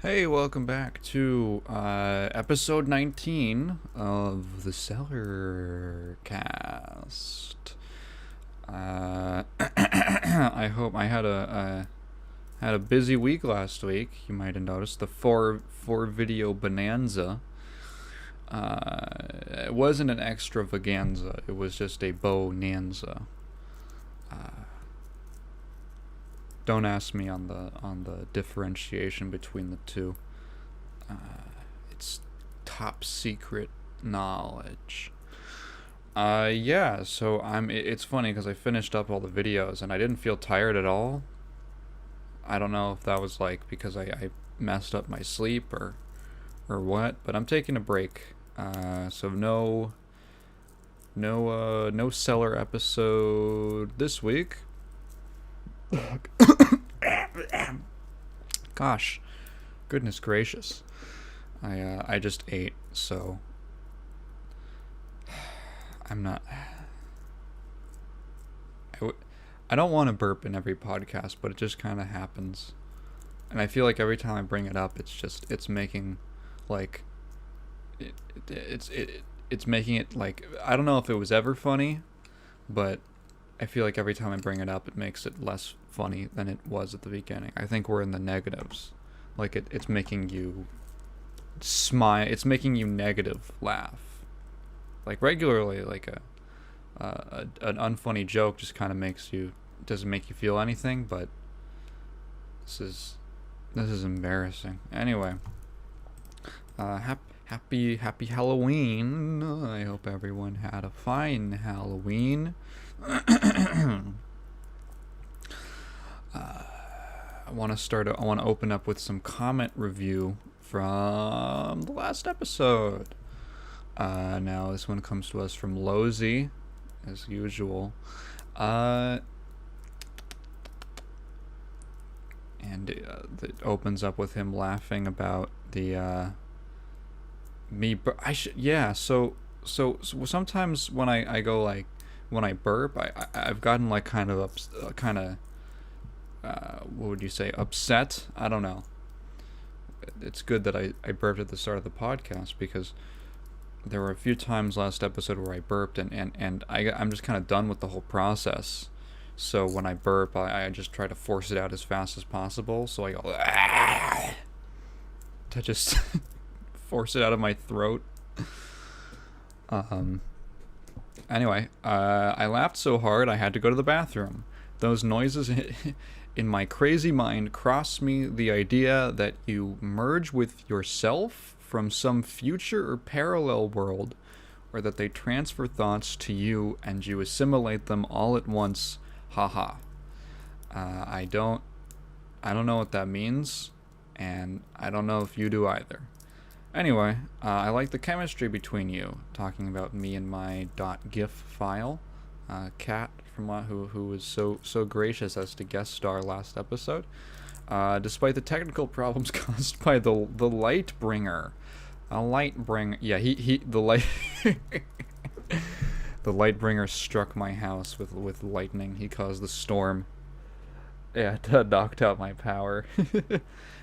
Hey, welcome back to episode 19 of the Cellarcast. I hope I had a busy week last week. You might have noticed the four video bonanza. It wasn't an extravaganza. It was just a bonanza. Don't ask me on the differentiation between the two. It's top secret knowledge. Yeah. So It's funny because I finished up all the videos and I didn't feel tired at all. I don't know if that was like because I messed up my sleep or what, but I'm taking a break. So no Cellar episode this week. Gosh, goodness gracious. I just ate, so I'm not. I don't want to burp in every podcast, but it just kind of happens, and I feel like every time I bring it up, it's making, like, it's making it like I don't know if it was ever funny, but I feel like every time I bring it up, it makes it less funny than it was at the beginning. I think we're in the negatives. Like, it's making you smile. It's making you negative laugh. Like, regularly, like an unfunny joke just kind of doesn't make you feel anything, but this is embarrassing. Anyway, happy Halloween. I hope everyone had a fine Halloween. I want to open up with some comment review from the last episode. Now this one comes to us from Lozy, as usual. And it opens up with him laughing about the me. So sometimes when I go like when I burp, I've gotten like kind of what would you say, upset? I don't know. It's good that I burped at the start of the podcast because there were a few times last episode where I burped and I'm just kind of done with the whole process. So when I burp, I just try to force it out as fast as possible. So I go to just force it out of my throat. Anyway, I laughed so hard I had to go to the bathroom. Those noises in my crazy mind crossed me the idea that you merge with yourself from some future or parallel world, or that they transfer thoughts to you and you assimilate them all at once. Haha. I don't know what that means, and I don't know if you do either. Anyway, I like the chemistry between you, talking about me and my .gif file. Kat from who was so gracious as to guest star last episode. Despite the technical problems caused by the light bringer. A light bringer. Yeah, the light the light bringer struck my house with lightning. He caused the storm. Yeah, it knocked out my power.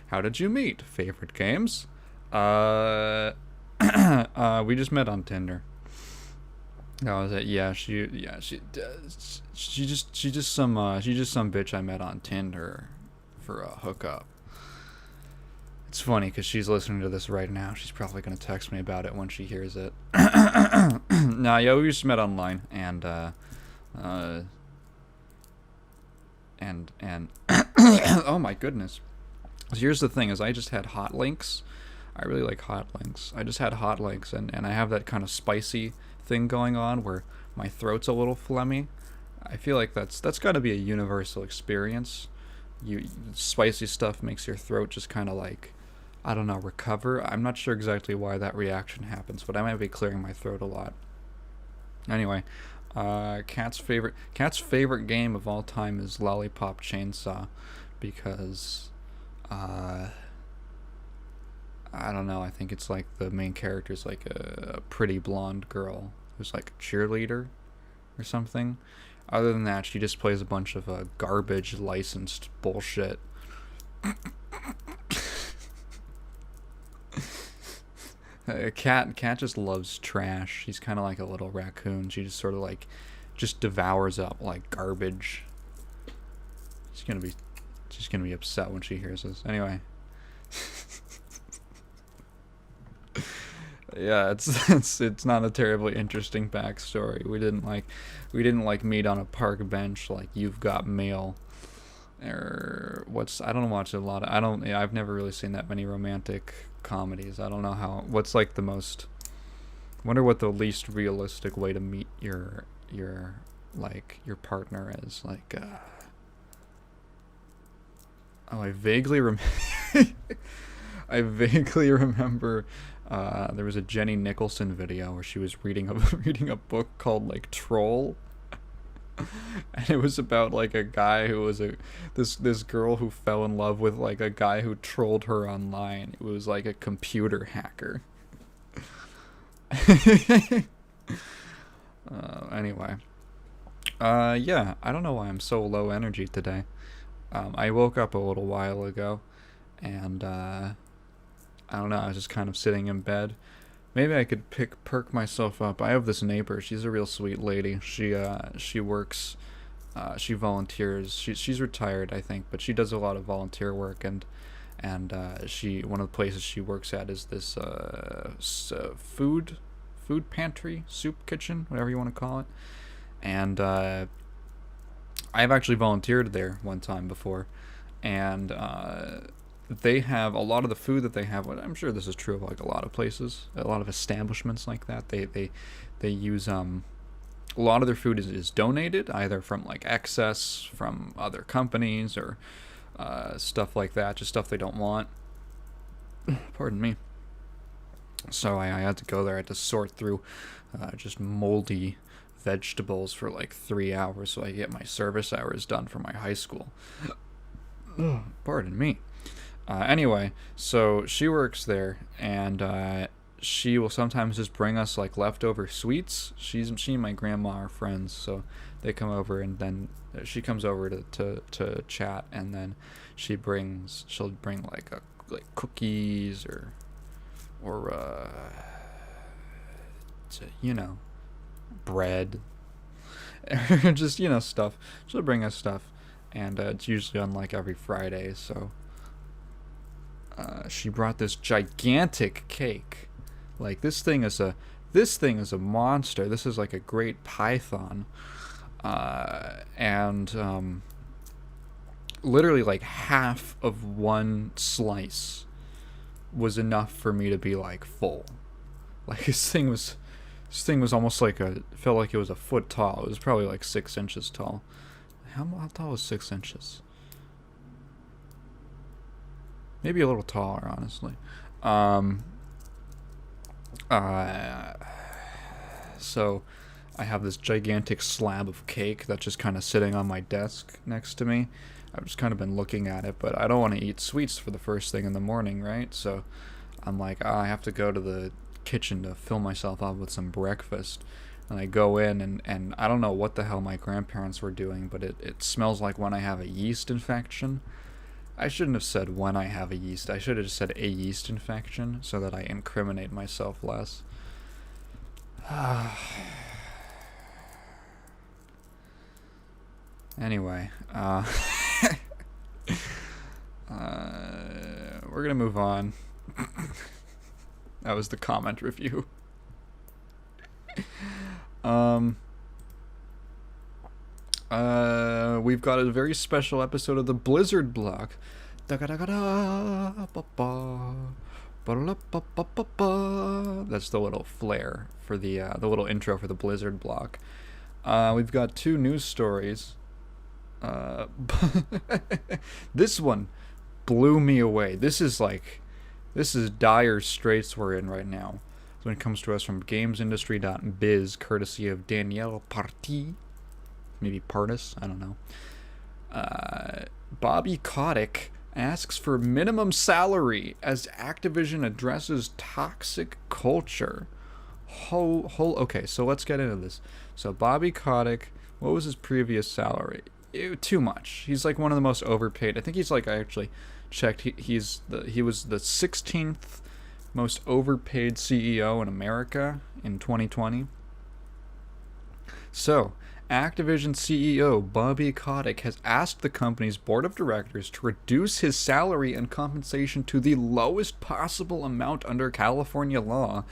How did you meet? Favorite games? We just met on Tinder. That was it. Yeah, she just some bitch I met on Tinder for a hookup. It's funny because she's listening to this right now. She's probably gonna text me about it when she hears it. Nah, yeah, we just met online and oh my goodness. So here's the thing: is I just had hot links. I really like hot links. I just had hot links, and I have that kind of spicy thing going on where my throat's a little phlegmy. I feel like that's got to be a universal experience. Spicy stuff makes your throat just kind of like, I don't know, recover. I'm not sure exactly why that reaction happens, but I might be clearing my throat a lot. Anyway, Kat's favorite game of all time is Lollipop Chainsaw because I don't know. I think it's like the main character's like a pretty blonde girl who's like a cheerleader or something. Other than that, she just plays a bunch of garbage licensed bullshit. Cat just loves trash. She's kind of like a little raccoon. She just sort of like just devours up like garbage. She's gonna be upset when she hears this. Anyway. Yeah, it's not a terribly interesting backstory. We didn't like meet on a park bench like You've Got Mail, or I don't watch a lot of, I've never really seen that many romantic comedies. I don't know what's like the most, wonder what the least realistic way to meet your partner is. Like I vaguely remember there was a Jenny Nicholson video where she was reading a book called like Troll, and it was about like a guy who was this girl who fell in love with like a guy who trolled her online. It was like a computer hacker. Anyway, yeah, I don't know why I'm so low energy today. I woke up a little while ago, and I don't know, I was just kind of sitting in bed. Maybe I could perk myself up. I have this neighbor. She's a real sweet lady. She works, she volunteers. She's retired, I think, but she does a lot of volunteer work, and one of the places she works at is this food pantry, soup kitchen, whatever you want to call it. And I've actually volunteered there one time before, and they have a lot of the food that they have. I'm sure this is true of like a lot of places, a lot of establishments like that. They use a lot of their food is donated either from like excess from other companies or stuff like that, just stuff they don't want. Pardon me. So I had to go there. I had to sort through just moldy vegetables for like 3 hours so I get my service hours done for my high school. Pardon me. Anyway, so she works there, and she will sometimes just bring us like leftover sweets. She and my grandma are friends, so they come over, and then she comes over to chat, and then she'll bring like cookies or bread, just stuff. She'll bring us stuff, and it's usually on like every Friday. So she brought this gigantic cake. Like this thing is a monster. This is like a great python, and literally like half of one slice was enough for me to be like full. Like this thing was almost like felt like it was a foot tall. It was probably like 6 inches tall. How tall was 6 inches? Maybe a little taller, honestly. So I have this gigantic slab of cake that's just kind of sitting on my desk next to me. I've just kind of been looking at it, but I don't want to eat sweets for the first thing in the morning, right? So I'm like, I have to go to the kitchen to fill myself up with some breakfast. And I go in, and I don't know what the hell my grandparents were doing, but it smells like when I have a yeast infection. I shouldn't have said when I have a yeast. I should have just said a yeast infection so that I incriminate myself less. Anyway, we're gonna move on. That was the comment review. We've got a very special episode of the Blizzard block. That's the little flair for the little intro for the Blizzard block. We've got 2 news stories. This one blew me away. This is dire straits we're in right now. When it comes to us from gamesindustry.biz, courtesy of Danielle Parti. Maybe Partis, I don't know. Bobby Kotick asks for minimum salary as Activision addresses toxic culture. Okay, so let's get into this. So Bobby Kotick, what was his previous salary? Too much. He's like one of the most overpaid. I think he's like, I actually checked. He was the 16th most overpaid CEO in America in 2020. So, Activision CEO Bobby Kotick has asked the company's board of directors to reduce his salary and compensation to the lowest possible amount under California law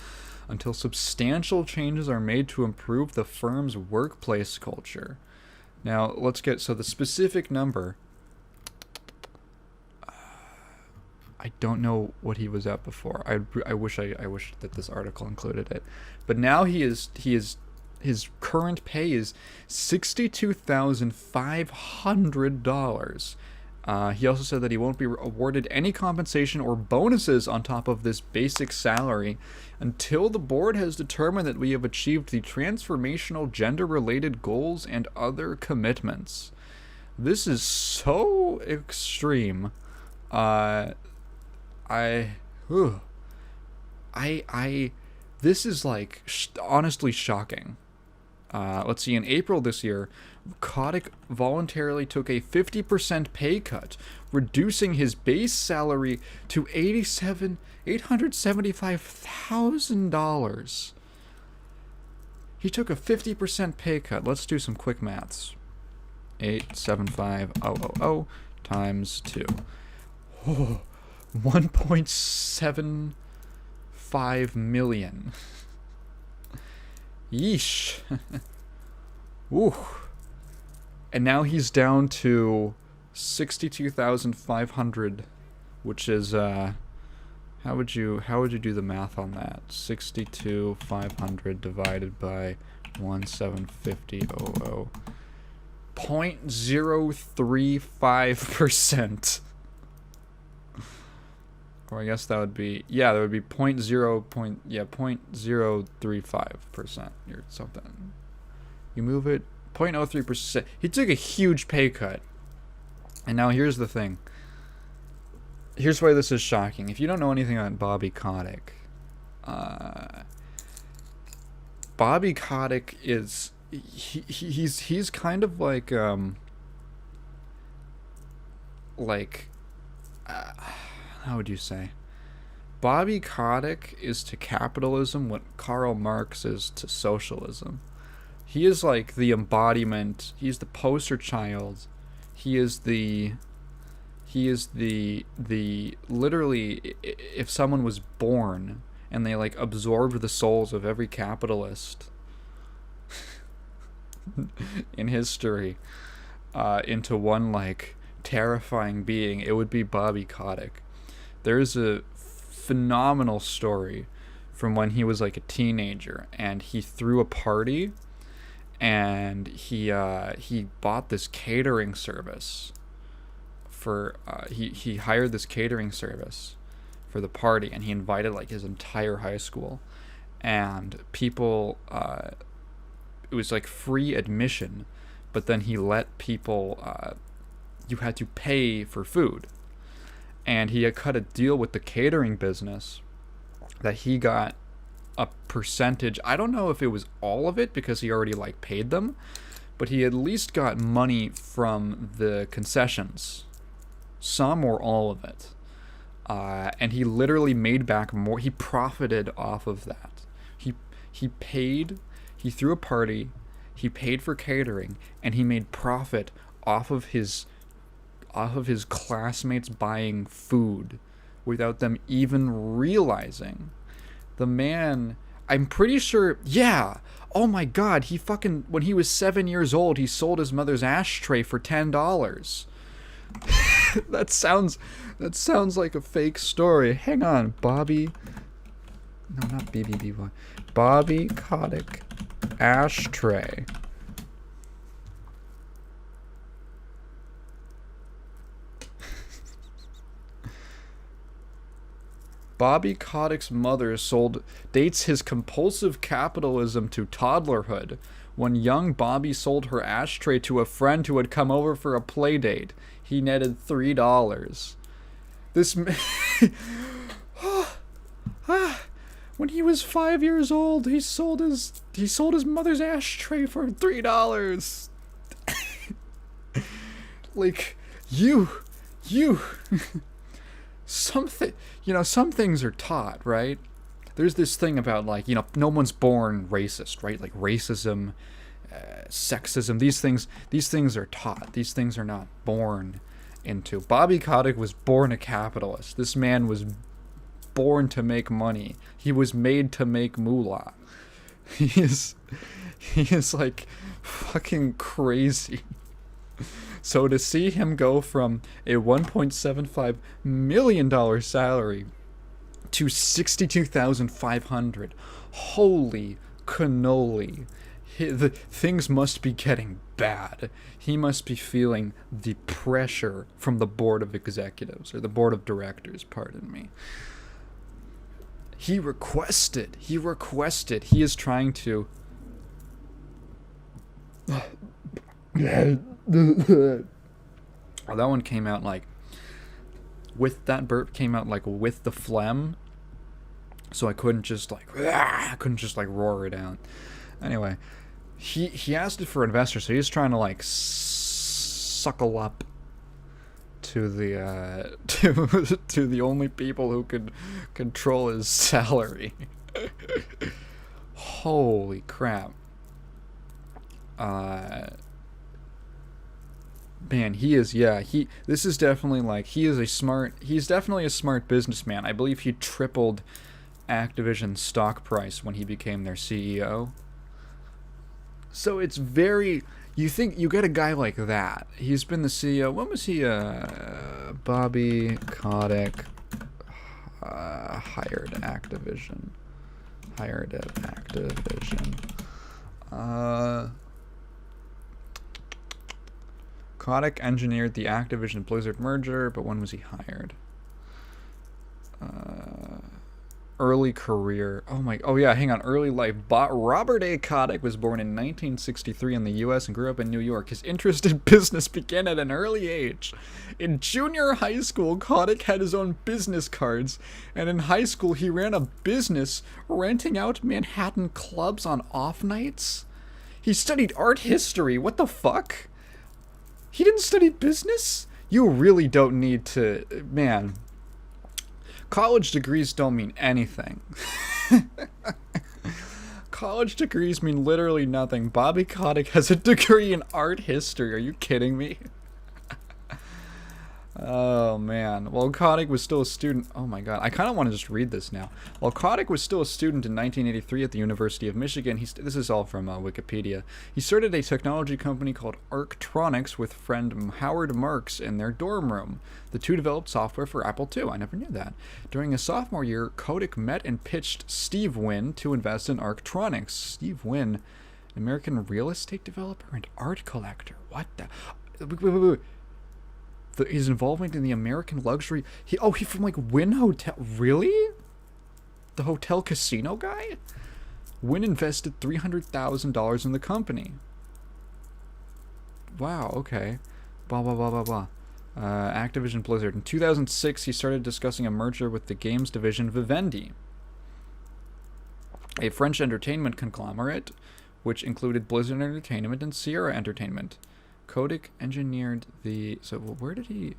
until substantial changes are made to improve the firm's workplace culture. Now, let's get, so the specific number, I don't know what he was at before. I wish that this article included it. But now his current pay is $62,500. He also said that he won't be awarded any compensation or bonuses on top of this basic salary until the board has determined that we have achieved the transformational gender-related goals and other commitments. This is so extreme. This is like honestly shocking. Let's see, in April this year, Kotick voluntarily took a 50% pay cut, reducing his base salary to $875,000. He took a 50% pay cut. Let's do some quick maths. 875,000 times 2. Oh, 1.75 million. Yeesh. Ooh. And now he's down to 62,500, which is how would you do the math on that? 62,500 divided by 1,750,000. 0.035%. Or I guess that would be, yeah, that would be 0.035% or something. You move it 0.03%. He took a huge pay cut. And now here's the thing. Here's why this is shocking. If you don't know anything about Bobby Kotick, Bobby Kotick is he's kind of like how would you say? Bobby Kotick is to capitalism what Karl Marx is to socialism. He is like the embodiment. He's the poster child. He is the literally, if someone was born and they like absorbed the souls of every capitalist in history into one like terrifying being, it would be Bobby Kotick. There's a phenomenal story from when he was like a teenager and he threw a party and he bought this catering service for he hired this catering service for the party, and he invited like his entire high school, and people it was like free admission, but then he let people you had to pay for food. And he had cut a deal with the catering business that he got a percentage. I don't know if it was all of it because he already like paid them, but he at least got money from the concessions, some or all of it. And he literally made back more. He profited off of that. He paid. He threw a party. He paid for catering, and he made profit off of his classmates buying food without them even realizing. The man, I'm pretty sure, yeah, oh my god, he fucking, when he was 7 years old, he sold his mother's ashtray for $10. That sounds like a fake story. Hang on, Bobby, no, not BBB1, Bobby Kotick ashtray. Bobby Kotick's mother dates his compulsive capitalism to toddlerhood when young Bobby sold her ashtray to a friend who had come over for a play date. He netted $3. When he was 5 years old, he sold his mother's ashtray for $3. Like, you something, some things are taught, right? There's this thing about, like, no one's born racist, right? Like racism, sexism, these things are taught. These things are not born into. Bobby Kotick was born a capitalist. This man was born to make money. He was made to make moolah. He is like fucking crazy. So to see him go from a $1.75 million salary to $62,500, holy cannoli. Things must be getting bad. He must be feeling the pressure from the board of executives, or the board of directors, pardon me. He requested, he is trying to... Oh, that one came out like... That burp came out like with the phlegm. So I couldn't just like roar it out. Anyway, he asked it for investors, so he's trying to like suckle up to the to the only people who could control his salary. Holy crap. Man, he's definitely a smart businessman. I believe he tripled Activision's stock price when he became their CEO. So it's very... You think you get a guy like that. He's been the CEO. When was he? Bobby Kotick hired Activision. Kotick engineered the Activision Blizzard merger, but when was he hired? Early career. Hang on. Early life. Robert A. Kotick was born in 1963 in the U.S. and grew up in New York. His interest in business began at an early age. In junior high school, Kotick had his own business cards, and in high school he ran a business renting out Manhattan clubs on off nights. He studied art history. What the fuck? He didn't study business? You really don't need to... Man... College degrees don't mean anything. College degrees mean literally nothing. Bobby Kotick has a degree in art history. Are you kidding me? Oh, man. While Kotick was still a student... Oh, my God. I kind of want to just read this now. While Kotick was still a student in 1983 at the University of Michigan, this is all from Wikipedia, he started a technology company called Arctronics with friend Howard Marks in their dorm room. The two developed software for Apple II. I never knew that. During his sophomore year, Kotick met and pitched Steve Wynn to invest in Arctronics. Steve Wynn, an American real estate developer and art collector. What the... Wait. His involvement in the American luxury... He from, like, Wynn Hotel... Really? The hotel casino guy? Wynn invested $300,000 in the company. Wow, okay. Blah, blah, blah, blah, blah. Activision Blizzard. In 2006, he started discussing a merger with the games division Vivendi, a French entertainment conglomerate, which included Blizzard Entertainment and Sierra Entertainment. Kotick engineered the... So, where did he...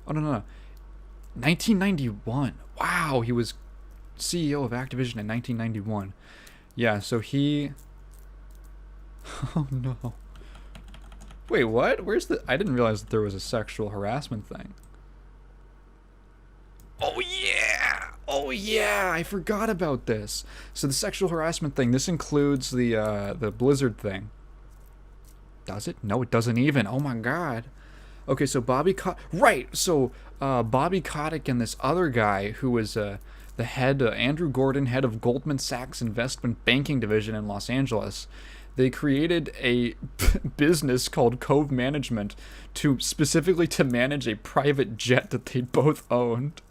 Oh, no. 1991. Wow, he was CEO of Activision in 1991. Yeah, so he... Oh, no. Wait, what? Where's the... I didn't realize that there was a sexual harassment thing. Oh, yeah! I forgot about this. So the sexual harassment thing, this includes the Blizzard thing. Does it? No, it doesn't even. Oh my God. Okay, so Bobby Kotick... Right, so Bobby Kotick and this other guy who was the head, Andrew Gordon, head of Goldman Sachs Investment Banking Division in Los Angeles, they created a business called Cove Management specifically to manage a private jet that they both owned.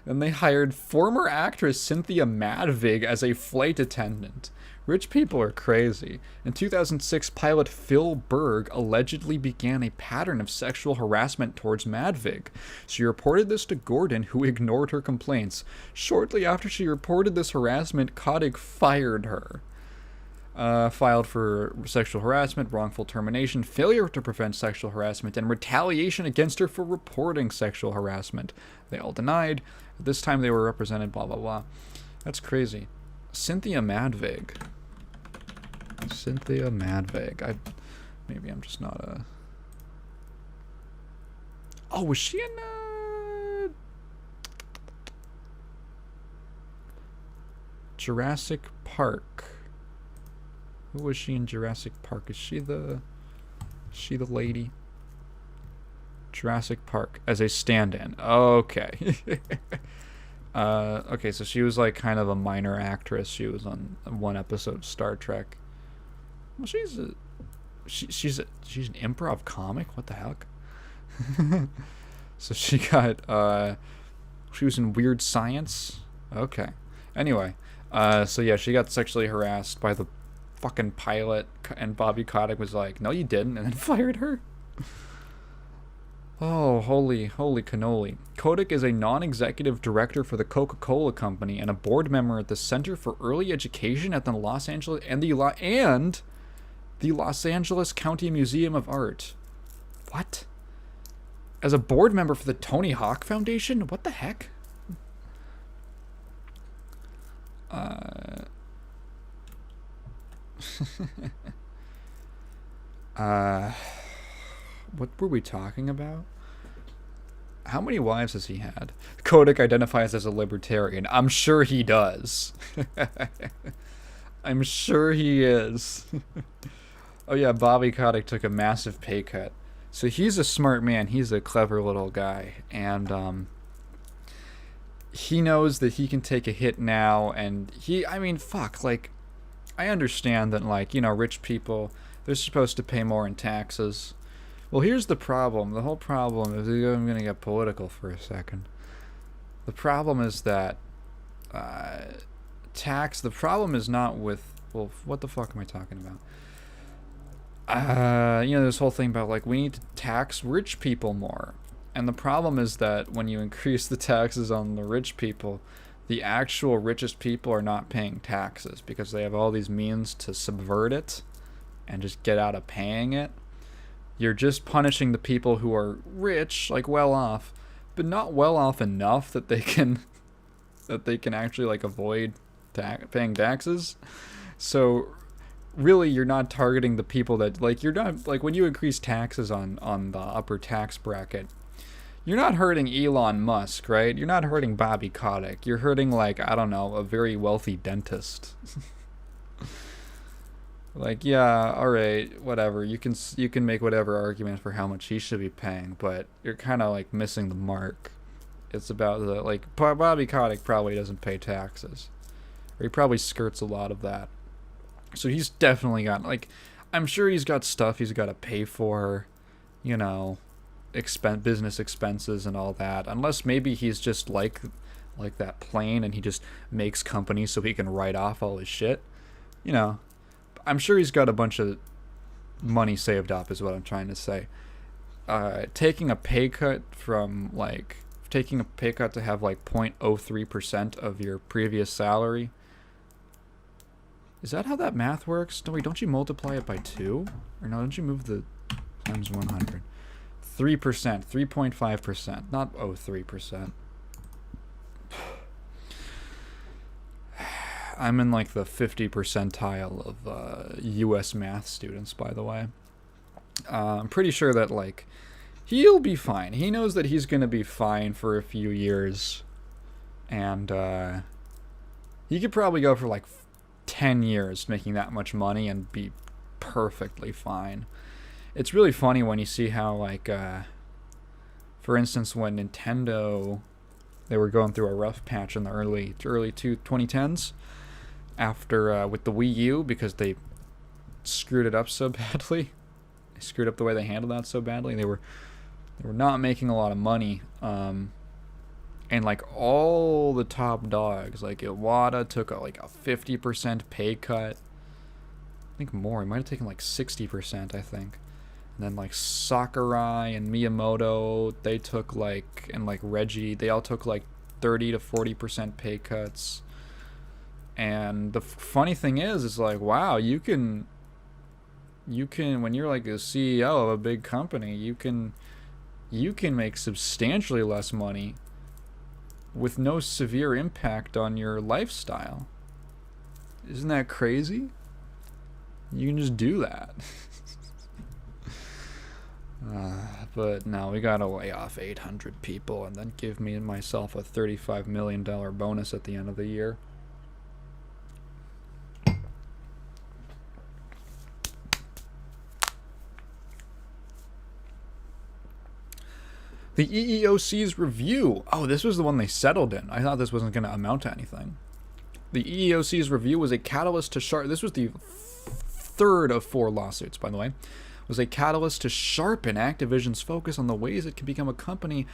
And they hired former actress Cynthia Madvig as a flight attendant. Rich people are crazy. In 2006, pilot Phil Berg allegedly began a pattern of sexual harassment towards Madvig. She reported this to Gordon, who ignored her complaints. Shortly after she reported this harassment, Kotick fired her. filed for sexual harassment, wrongful termination, failure to prevent sexual harassment, and retaliation against her for reporting sexual harassment. They all denied. This time they were represented, blah, blah, blah. That's crazy. Cynthia Madvig. Cynthia Madvig. Maybe I'm just not a... Oh, was she in Jurassic Park? Who was she in Jurassic Park? Is she the lady? Jurassic Park as a stand-in. Okay. Okay, so she was like kind of a minor actress. She was on one episode of Star Trek. Well, she's an improv comic. What the heck? So she got she was in Weird Science. Okay. Anyway, so yeah, she got sexually harassed by the fucking pilot, and Bobby Kotick was like, "No, you didn't," and then fired her. Oh, holy cannoli. Kotick is a non-executive director for the Coca-Cola Company and a board member at the Center for Early Education at the Los Angeles the Los Angeles County Museum of Art. What? As a board member for the Tony Hawk Foundation? What the heck? What were we talking about? How many wives has he had? Kotick identifies as a libertarian. I'm sure he does. I'm sure he is. Oh yeah, Bobby Kotick took a massive pay cut. So he's a smart man. He's a clever little guy. And he knows that he can take a hit now. And fuck, like, I understand that, like, you know, rich people, they're supposed to pay more in taxes. Well, here's the problem. The whole problem is, I'm going to get political for a second. The problem is that the problem is not with, well, what the fuck am I talking about? You know, this whole thing about, like, we need to tax rich people more. And the problem is that when you increase the taxes on the rich people, the actual richest people are not paying taxes because they have all these means to subvert it and just get out of paying it. You're just punishing the people who are rich, like well off, but not well off enough that they can actually, like, avoid paying taxes. So really, you're not targeting the people that, like, you're not, like, when you increase taxes on the upper tax bracket, you're not hurting Elon Musk, right? You're not hurting Bobby Kotick. You're hurting, like, I don't know, a very wealthy dentist. Like, yeah, all right, whatever. You can make whatever argument for how much he should be paying, but you're kind of, like, missing the mark. It's about the, like, Bobby Kotick probably doesn't pay taxes, or he probably skirts a lot of that. So he's definitely got, like, I'm sure he's got stuff he's got to pay for, you know, business expenses and all that. Unless maybe he's just like that plane and he just makes companies so he can write off all his shit. You know, I'm sure he's got a bunch of money saved up is what I'm trying to say. Taking a pay cut to have like 0.03% of your previous salary. Is that how that math works? No, wait, don't you multiply it by 2? Or no, don't you move the times 100? 3%, 3.5%, not 0.03%. I'm in like the 50 percentile of US math students, by the way. I'm pretty sure that, like, he'll be fine. He knows that he's going to be fine for a few years. And he could probably go for like 10 years making that much money and be perfectly fine. It's really funny when you see how, like, for instance, when Nintendo, they were going through a rough patch in the early 2010s after with the Wii U because they screwed it up so badly. They screwed up the way they handled that so badly. They were not making a lot of money. And like all the top dogs, like Iwata took a 50% pay cut. I think more. He might have taken like 60%, I think. And then like Sakurai and Miyamoto, they took like, and like Reggie, they all took like 30 to 40% pay cuts. And the funny thing is like, wow, you can when you're like a CEO of a big company, you can make substantially less money with no severe impact on your lifestyle. Isn't that crazy? You can just do that. But no, we gotta lay off 800 people and then give me and myself a $35 million bonus at the end of the year. The EEOC's review. Oh, this was the one they settled in. I thought this wasn't going to amount to anything. The EEOC's review was a catalyst to sharpen. This was the third of 4 lawsuits, by the way. Was a catalyst to sharpen Activision's focus on the ways it can become a company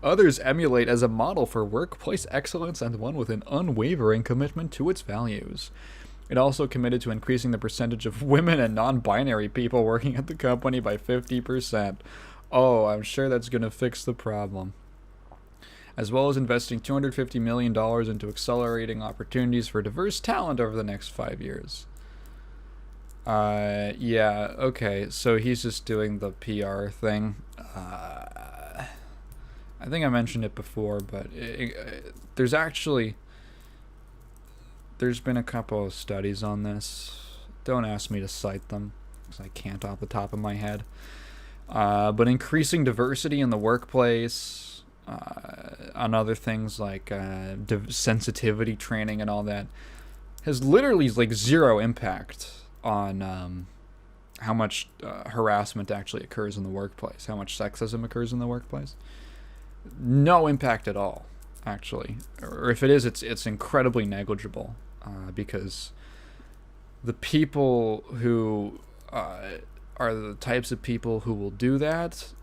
others emulate as a model for workplace excellence and one with an unwavering commitment to its values. It also committed to increasing the percentage of women and non-binary people working at the company by 50%. Oh, I'm sure that's going to fix the problem. As well as investing $250 million into accelerating opportunities for diverse talent over the next 5 years. Yeah, okay, so he's just doing the PR thing. I think I mentioned it before, but there's been a couple of studies on this. Don't ask me to cite them, because I can't off the top of my head. But increasing diversity in the workplace, on other things like sensitivity training and all that, has literally like zero impact on how much harassment actually occurs in the workplace, how much sexism occurs in the workplace. No impact at all, actually. Or if it is, it's incredibly negligible, because the people who are the types of people who will do that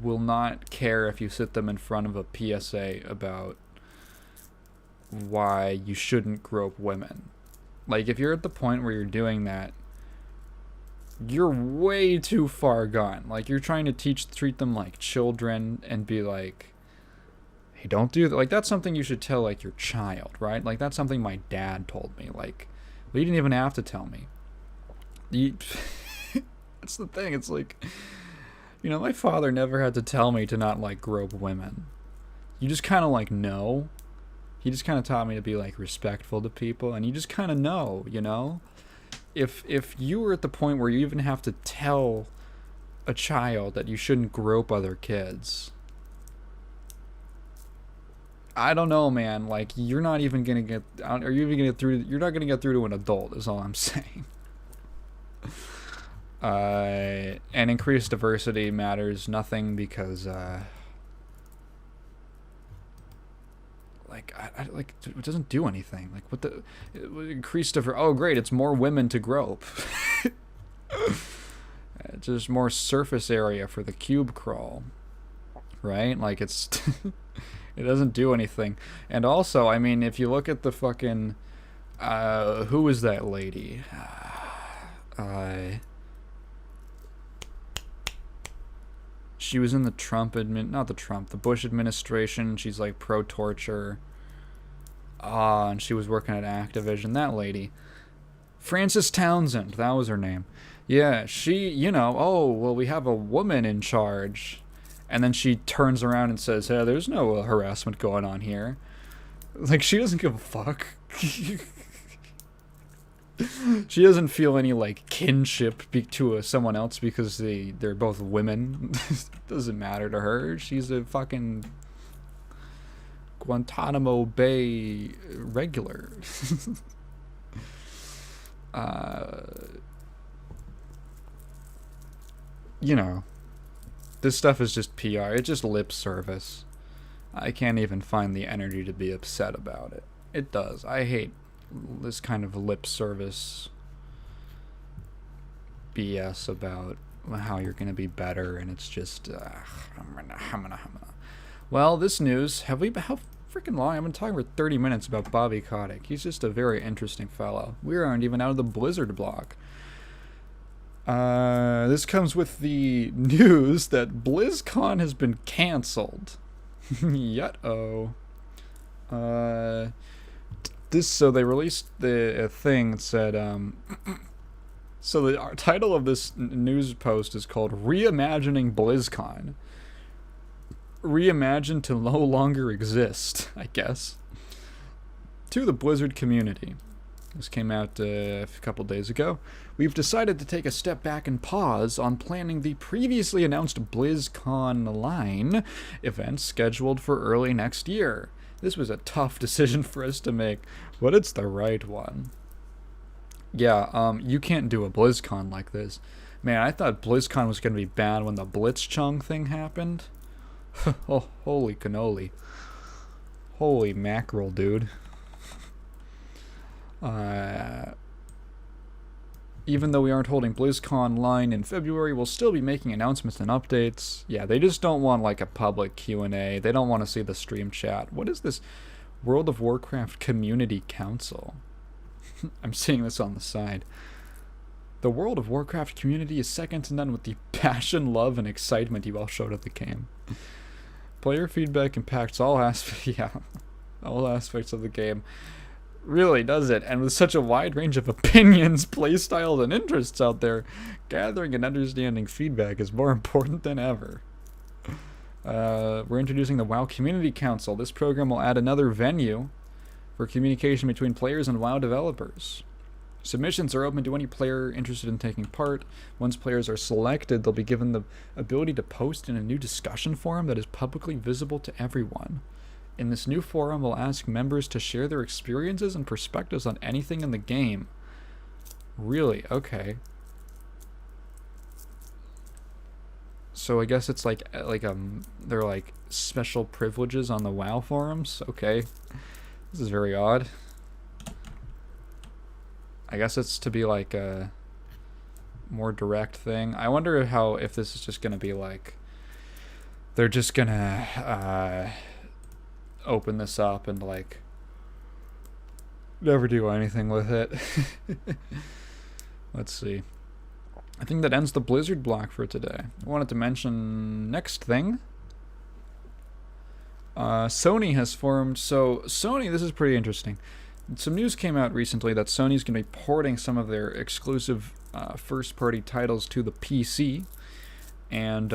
will not care if you sit them in front of a PSA about why you shouldn't grope women. Like, if you're at the point where you're doing that, you're way too far gone. Like, you're trying to treat them like children and be like, hey, don't do that. Like, that's something you should tell, like, your child, right? Like, that's something my dad told me. Like, well, you didn't even have to tell me. That's the thing. It's like, my father never had to tell me to not, like, grope women. You just kind of, like, know. He just kind of taught me to be, like, respectful to people, and you just kind of know, If you were at the point where you even have to tell a child that you shouldn't grope other kids, I don't know, man. Like, you're not even gonna get. Are you even gonna get through? You're not gonna get through to an adult. Is all I'm saying. And increased diversity matters nothing because, it doesn't do anything. Like, what the increased diversity? Oh, great! It's more women to grope. It's just more surface area for the cube crawl, right? Like, it's it doesn't do anything. And also, I mean, if you look at the fucking who is that lady? She was in the the Bush administration. She's like pro-torture. And she was working at Activision. That lady. Frances Townsend, that was her name. Yeah, she, we have a woman in charge. And then she turns around and says, hey, there's no harassment going on here. Like, she doesn't give a fuck. She doesn't feel any, like, kinship to someone else because they're both women. Doesn't matter to her. She's a fucking Guantanamo Bay regular. This stuff is just PR. It's just lip service. I can't even find the energy to be upset about it. It does. I hate this kind of lip service BS about how you're going to be better, and it's just well, this news, how freaking long? I've been talking for 30 minutes about Bobby Kotick. He's just a very interesting fellow. We aren't even out of the Blizzard block. This comes with the news that BlizzCon has been canceled. Yut-oh. So they released a thing that said, so the title of this news post is called Reimagining BlizzCon. Reimagined to no longer exist, I guess. To the Blizzard community. This came out a couple days ago. We've decided to take a step back and pause on planning the previously announced BlizzCon line event scheduled for early next year. This was a tough decision for us to make, but it's the right one. Yeah, you can't do a BlizzCon like this. Man, I thought BlizzCon was going to be bad when the Blitzchung thing happened. Oh, holy cannoli. Holy mackerel, dude. Even though we aren't holding BlizzCon line in February, we'll still be making announcements and updates. Yeah, they just don't want like a public Q&A. They don't want to see the stream chat. What is this World of Warcraft Community Council? I'm seeing this on the side. The World of Warcraft community is second to none with the passion, love, and excitement you all showed at the game. Player feedback impacts all aspects of the game. Really does it, and with such a wide range of opinions, playstyles, and interests out there, gathering and understanding feedback is more important than ever. We're introducing the WoW Community Council. This program will add another venue for communication between players and WoW developers. Submissions are open to any player interested in taking part. Once players are selected, they'll be given the ability to post in a new discussion forum that is publicly visible to everyone. In this new forum, we'll ask members to share their experiences and perspectives on anything in the game. Really? Okay. So I guess it's like they're like special privileges on the WoW forums. Okay. This is very odd. I guess it's to be like a more direct thing. I wonder if this is just gonna be like they're just gonna open this up and like never do anything with it. Let's see. I think that ends the Blizzard block for today. I wanted to mention next thing. Sony has formed. So Sony, this is pretty interesting. Some news came out recently that Sony's going to be porting some of their exclusive first-party titles to the PC, and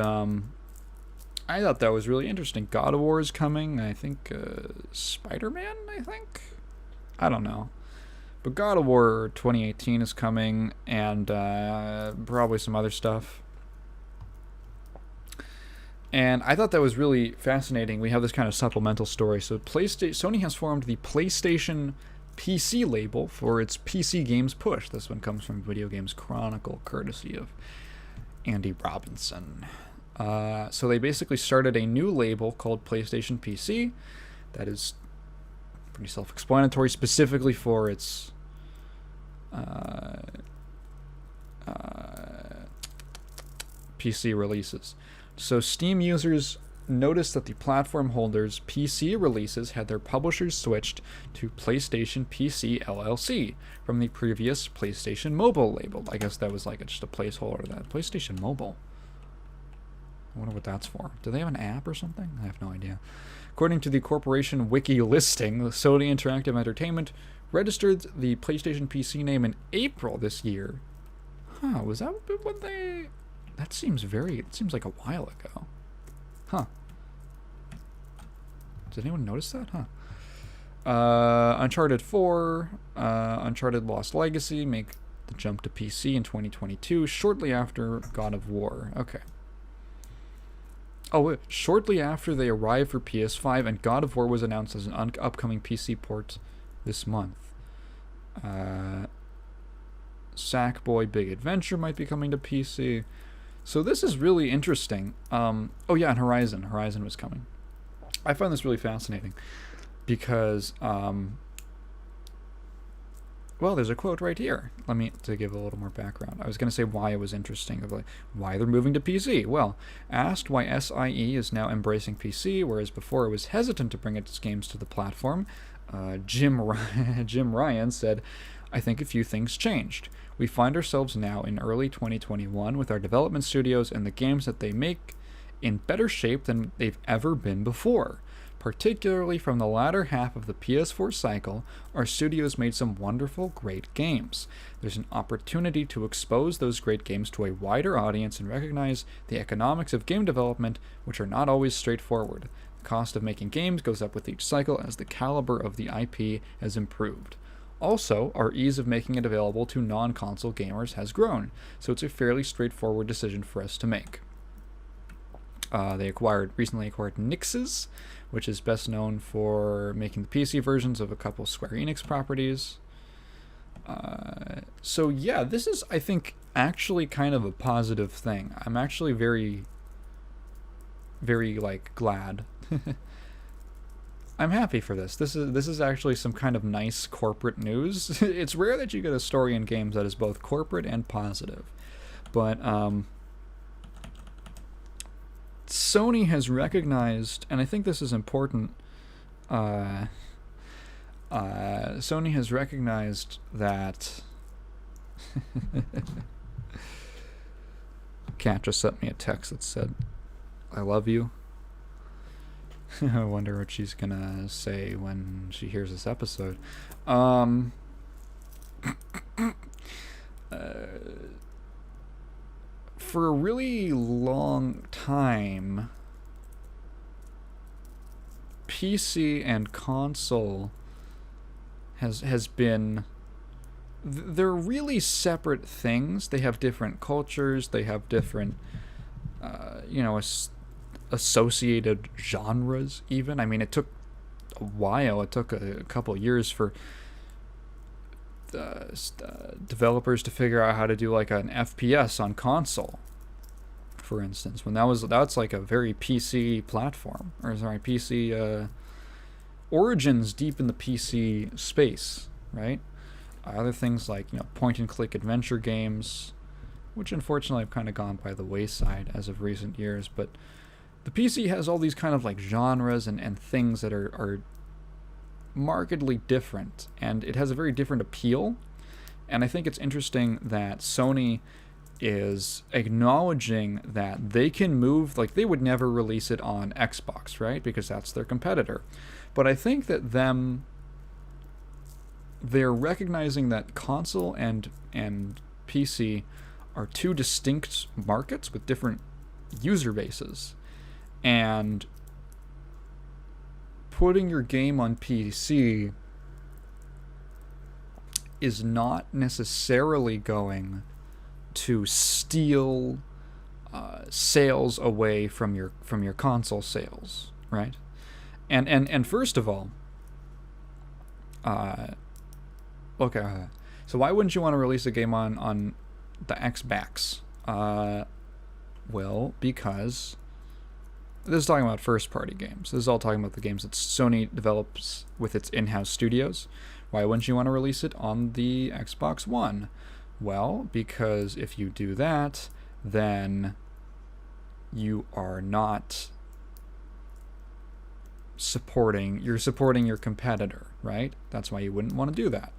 I thought that was really interesting. God of War is coming. I think Spider-Man. I don't know, but God of War 2018 is coming, and probably some other stuff. And I thought that was really fascinating. We have this kind of supplemental story. So Sony has formed the PlayStation PC label for its PC games push. This one comes from Video Games Chronicle, courtesy of Andy Robinson. So they basically started a new label called PlayStation PC that is pretty self-explanatory, specifically for its PC releases. So Steam users noticed that the platform holders' PC releases had their publishers switched to PlayStation PC LLC from the previous PlayStation Mobile label. I guess that was like just a placeholder to that. PlayStation Mobile. I wonder what that's for. Do they have an app or something? I have no idea. According to the corporation wiki listing, Sony Interactive Entertainment registered the PlayStation PC name in April this year. Huh, was that when they... That seems it seems like a while ago. Huh. Did anyone notice that? Huh. Uncharted 4, Uncharted Lost Legacy make the jump to PC in 2022, shortly after God of War. Okay. Oh, shortly after they arrived for PS5, and God of War was announced as an upcoming PC port this month. Sackboy Big Adventure might be coming to PC. So this is really interesting. Oh yeah, and Horizon was coming. I find this really fascinating because, well, there's a quote right here. To give a little more background. I was going to say why it was interesting, of like why they're moving to PC. Well, asked why SIE is now embracing PC, whereas before it was hesitant to bring its games to the platform, Jim Ryan said, I think a few things changed. We find ourselves now in early 2021 with our development studios and the games that they make in better shape than they've ever been before. particularly from the latter half of the PS4 cycle, our studios made some wonderful, great games. There's an opportunity to expose those great games to a wider audience and recognize the economics of game development, which are not always straightforward. The cost of making games goes up with each cycle as the caliber of the IP has improved. Also, our ease of making it available to non-console gamers has grown, so it's a fairly straightforward decision for us to make. They recently acquired Nixes, which is best known for making the PC versions of a couple Square Enix properties. So yeah, this is, I think, actually kind of a positive thing. I'm actually very, very, glad. I'm happy for this. This is actually some kind of nice corporate news. It's rare that you get a story in games that is both corporate and positive. But, Sony has recognized, and I think this is important, Sony has recognized that... Kat just sent me a text that said, "I love you." I wonder what she's gonna say when she hears this episode. For a really long time, PC and console has been... They're really separate things. They have different cultures. They have different, associated genres, even. I mean, it took a while. It took a couple years for developers to figure out how to do like an FPS on console, for instance, when that's like a very PC platform, or sorry, PC origins deep in the PC space, right? Other things like, point and click adventure games, which unfortunately have kind of gone by the wayside as of recent years, but the PC has all these kind of like genres and things that are markedly different, and it has a very different appeal. And I think it's interesting that Sony is acknowledging that they can move, like they would never release it on Xbox, right? Because that's their competitor. But I think that they're recognizing that console and PC are two distinct markets with different user bases. And putting your game on PC is not necessarily going to steal sales away from your console sales, right? And first of all, okay, so why wouldn't you want to release a game on the Xbox? Well, because this is talking about first-party games. This is all talking about the games that Sony develops with its in-house studios. Why wouldn't you want to release it on the Xbox One? Well, because if you do that, then you are not supporting your competitor, right? That's why you wouldn't want to do that.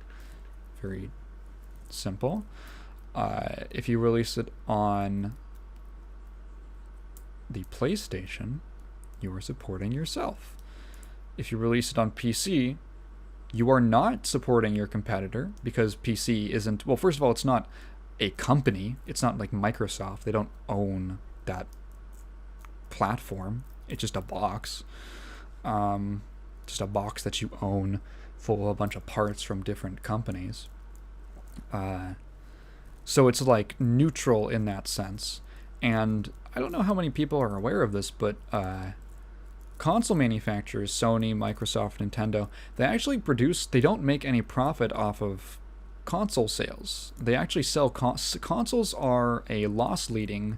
Very simple. If you release it on the PlayStation, you are supporting yourself. If you release it on PC, you are not supporting your competitor, because PC isn't... Well, first of all, it's not a company. It's not like Microsoft. They don't own that platform. It's just a box. Just a box that you own full of a bunch of parts from different companies. So it's like neutral in that sense. And I don't know how many people are aware of this, but console manufacturers, Sony, Microsoft, Nintendo, they don't make any profit off of console sales. They actually sell... Consoles are a loss-leading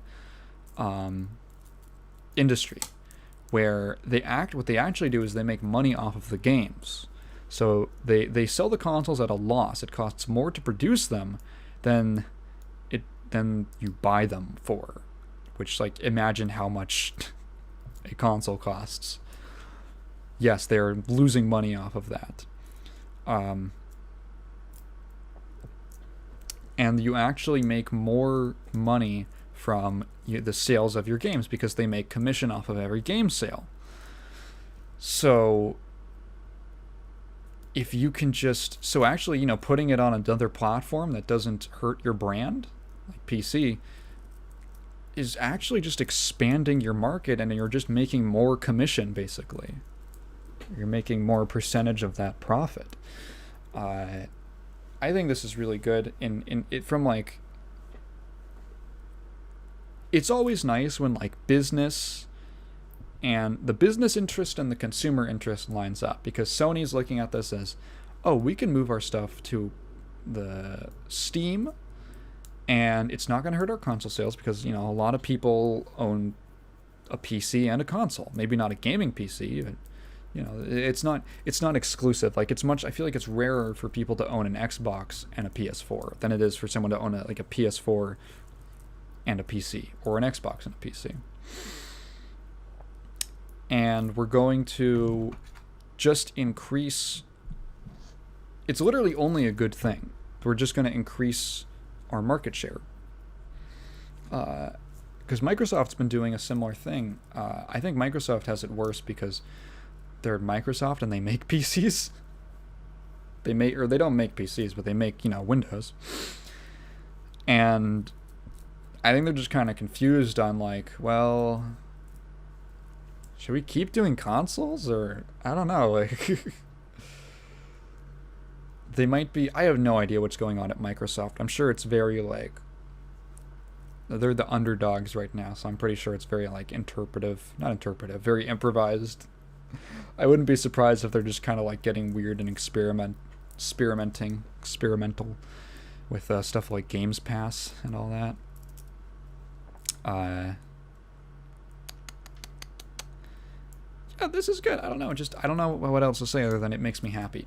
industry, where what they actually do is they make money off of the games. So they sell the consoles at a loss. It costs more to produce them than you buy them for. Which, like, imagine how much a console costs. Yes, they're losing money off of that. And you actually make more money from the sales of your games, because they make commission off of every game sale. So if you can just, so actually, putting it on another platform that doesn't hurt your brand, like PC, is actually just expanding your market, and you're just making more commission, basically. You're making more percentage of that profit. I think this is really good in it from like, it's always nice when like business and the business interest and the consumer interest lines up, because Sony's looking at this as, oh, we can move our stuff to the Steam and it's not going to hurt our console sales, because a lot of people own a PC and a console, maybe not a gaming PC, but it's not exclusive. Like, I feel like it's rarer for people to own an Xbox and a PS4 than it is for someone to own a PS4 and a PC, or an Xbox and a PC. And we're going to just increase, it's literally only a good thing. We're just going to increase our market share. Because Microsoft's been doing a similar thing. I think Microsoft has it worse because they're Microsoft and they make PCs. They don't make PCs, but they make, Windows. And I think they're just kind of confused on like, well, should we keep doing consoles, or I don't know, like they might be, I have no idea what's going on at Microsoft. I'm sure it's very like, they're the underdogs right now, so I'm pretty sure it's very like very improvised. I wouldn't be surprised if they're just kind of like getting weird and experimental with stuff like Games Pass and all that. Yeah, this is good. I don't know. I don't know what else to say other than it makes me happy.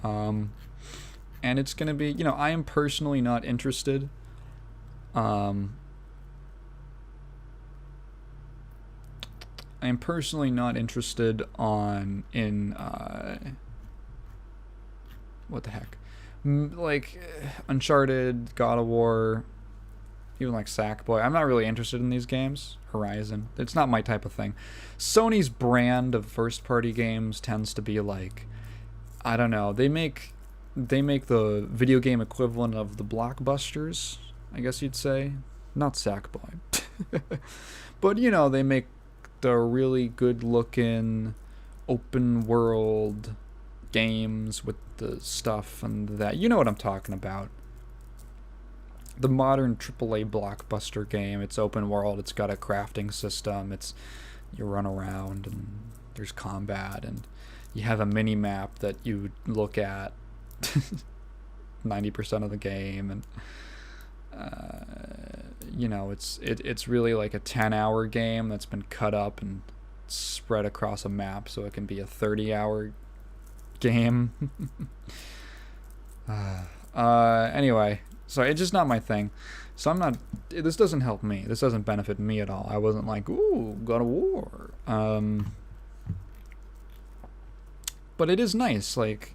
And it's going to be, I am personally not interested. I am personally not interested in what the heck? Like Uncharted, God of War, even like Sackboy. I'm not really interested in these games. Horizon. It's not my type of thing. Sony's brand of first-party games tends to be like, I don't know. They make the video game equivalent of the blockbusters, I guess you'd say. Not Sackboy. But, they make the really good-looking open-world games with the stuff and that. You know what I'm talking about. The modern AAA blockbuster game. It's open world. It's got a crafting system. You run around and there's combat, and you have a mini map that you look at 90% of the game, and it's really like a 10-hour game that's been cut up and spread across a map so it can be a 30-hour game. Anyway, so it's just not my thing. So this doesn't help me. This doesn't benefit me at all. I wasn't like, ooh, God of War. But it is nice. Like,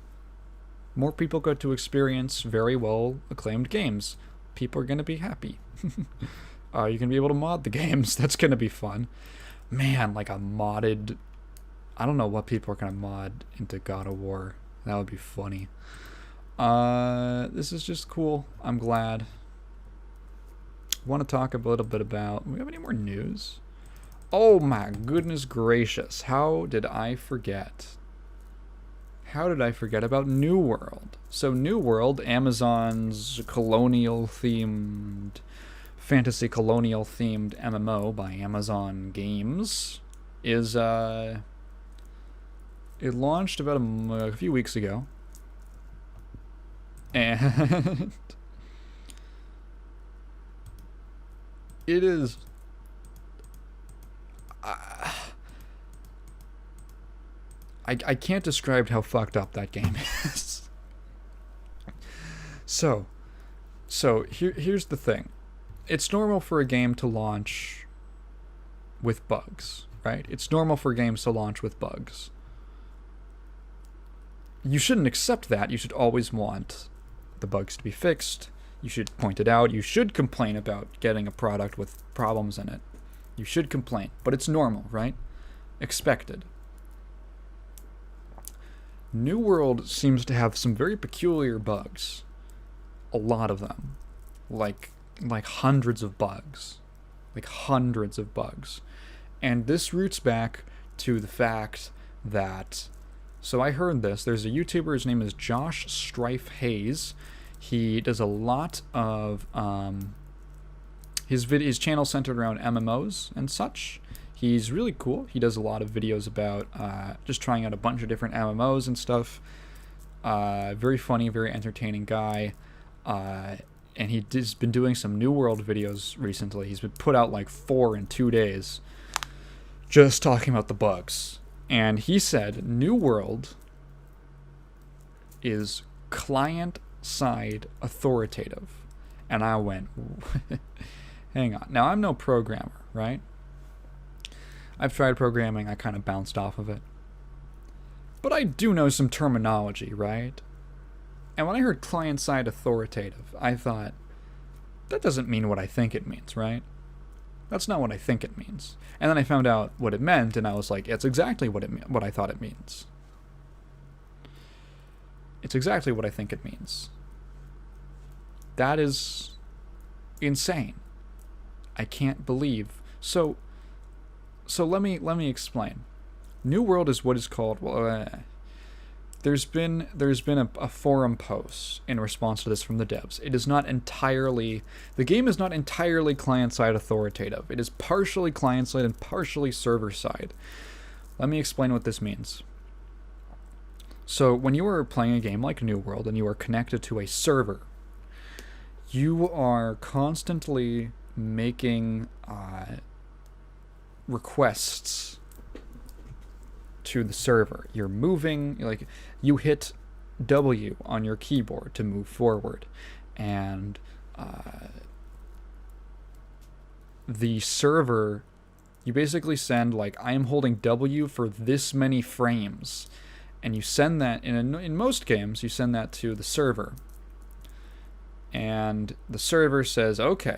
more people get to experience very well acclaimed games. People are going to be happy. You can be able to mod the games. That's going to be fun. Man, like a modded... I don't know what people are going to mod into God of War. That would be funny. This is just cool. I'm glad. I want to talk a little bit about... Do we have any more news? Oh my goodness gracious. How did I forget? How did I forget about New World? So New World, Amazon's fantasy colonial themed MMO by Amazon Games, is it launched about a few weeks ago, and it is I can't describe how fucked up that game is. So here's the thing. It's normal for a game to launch with bugs, right? It's normal for games to launch with bugs. You shouldn't accept that. You should always want the bugs to be fixed. You should point it out. You should complain about getting a product with problems in it. You should complain, but it's normal, right? Expected. New World seems to have some very peculiar bugs. A lot of them. Like hundreds of bugs. And this roots back to the fact that... So I heard this. There's a YouTuber, his name is Josh Strife Hayes. He does a lot of... his channel centered around MMOs and such. He's really cool. He does a lot of videos about just trying out a bunch of different MMOs and stuff. Very funny, very entertaining guy. And he's been doing some New World videos recently. He's been put out like 4 in 2 days just talking about the bugs. And he said New World is client-side authoritative. And I went, hang on. Now, I'm no programmer, right? I've tried programming. I kind of bounced off of it. But I do know some terminology, right? And when I heard client-side authoritative, I thought, that doesn't mean what I think it means, right? That's not what I think it means. And then I found out what it meant, and I was like, it's exactly what I thought it means. It's exactly what I think it means. That is insane. I can't believe. So let me explain. New World is what is called... There's been a forum post in response to this from the devs. It is not entirely... The game is not entirely client-side authoritative. It is partially client-side and partially server-side. Let me explain what this means. So when you are playing a game like New World and you are connected to a server, you are constantly making requests to the server. You're moving, like, you hit W on your keyboard to move forward, and the server, you basically send, like, I am holding W for this many frames, and you send that, in most games, you send that to the server, and the server says, okay,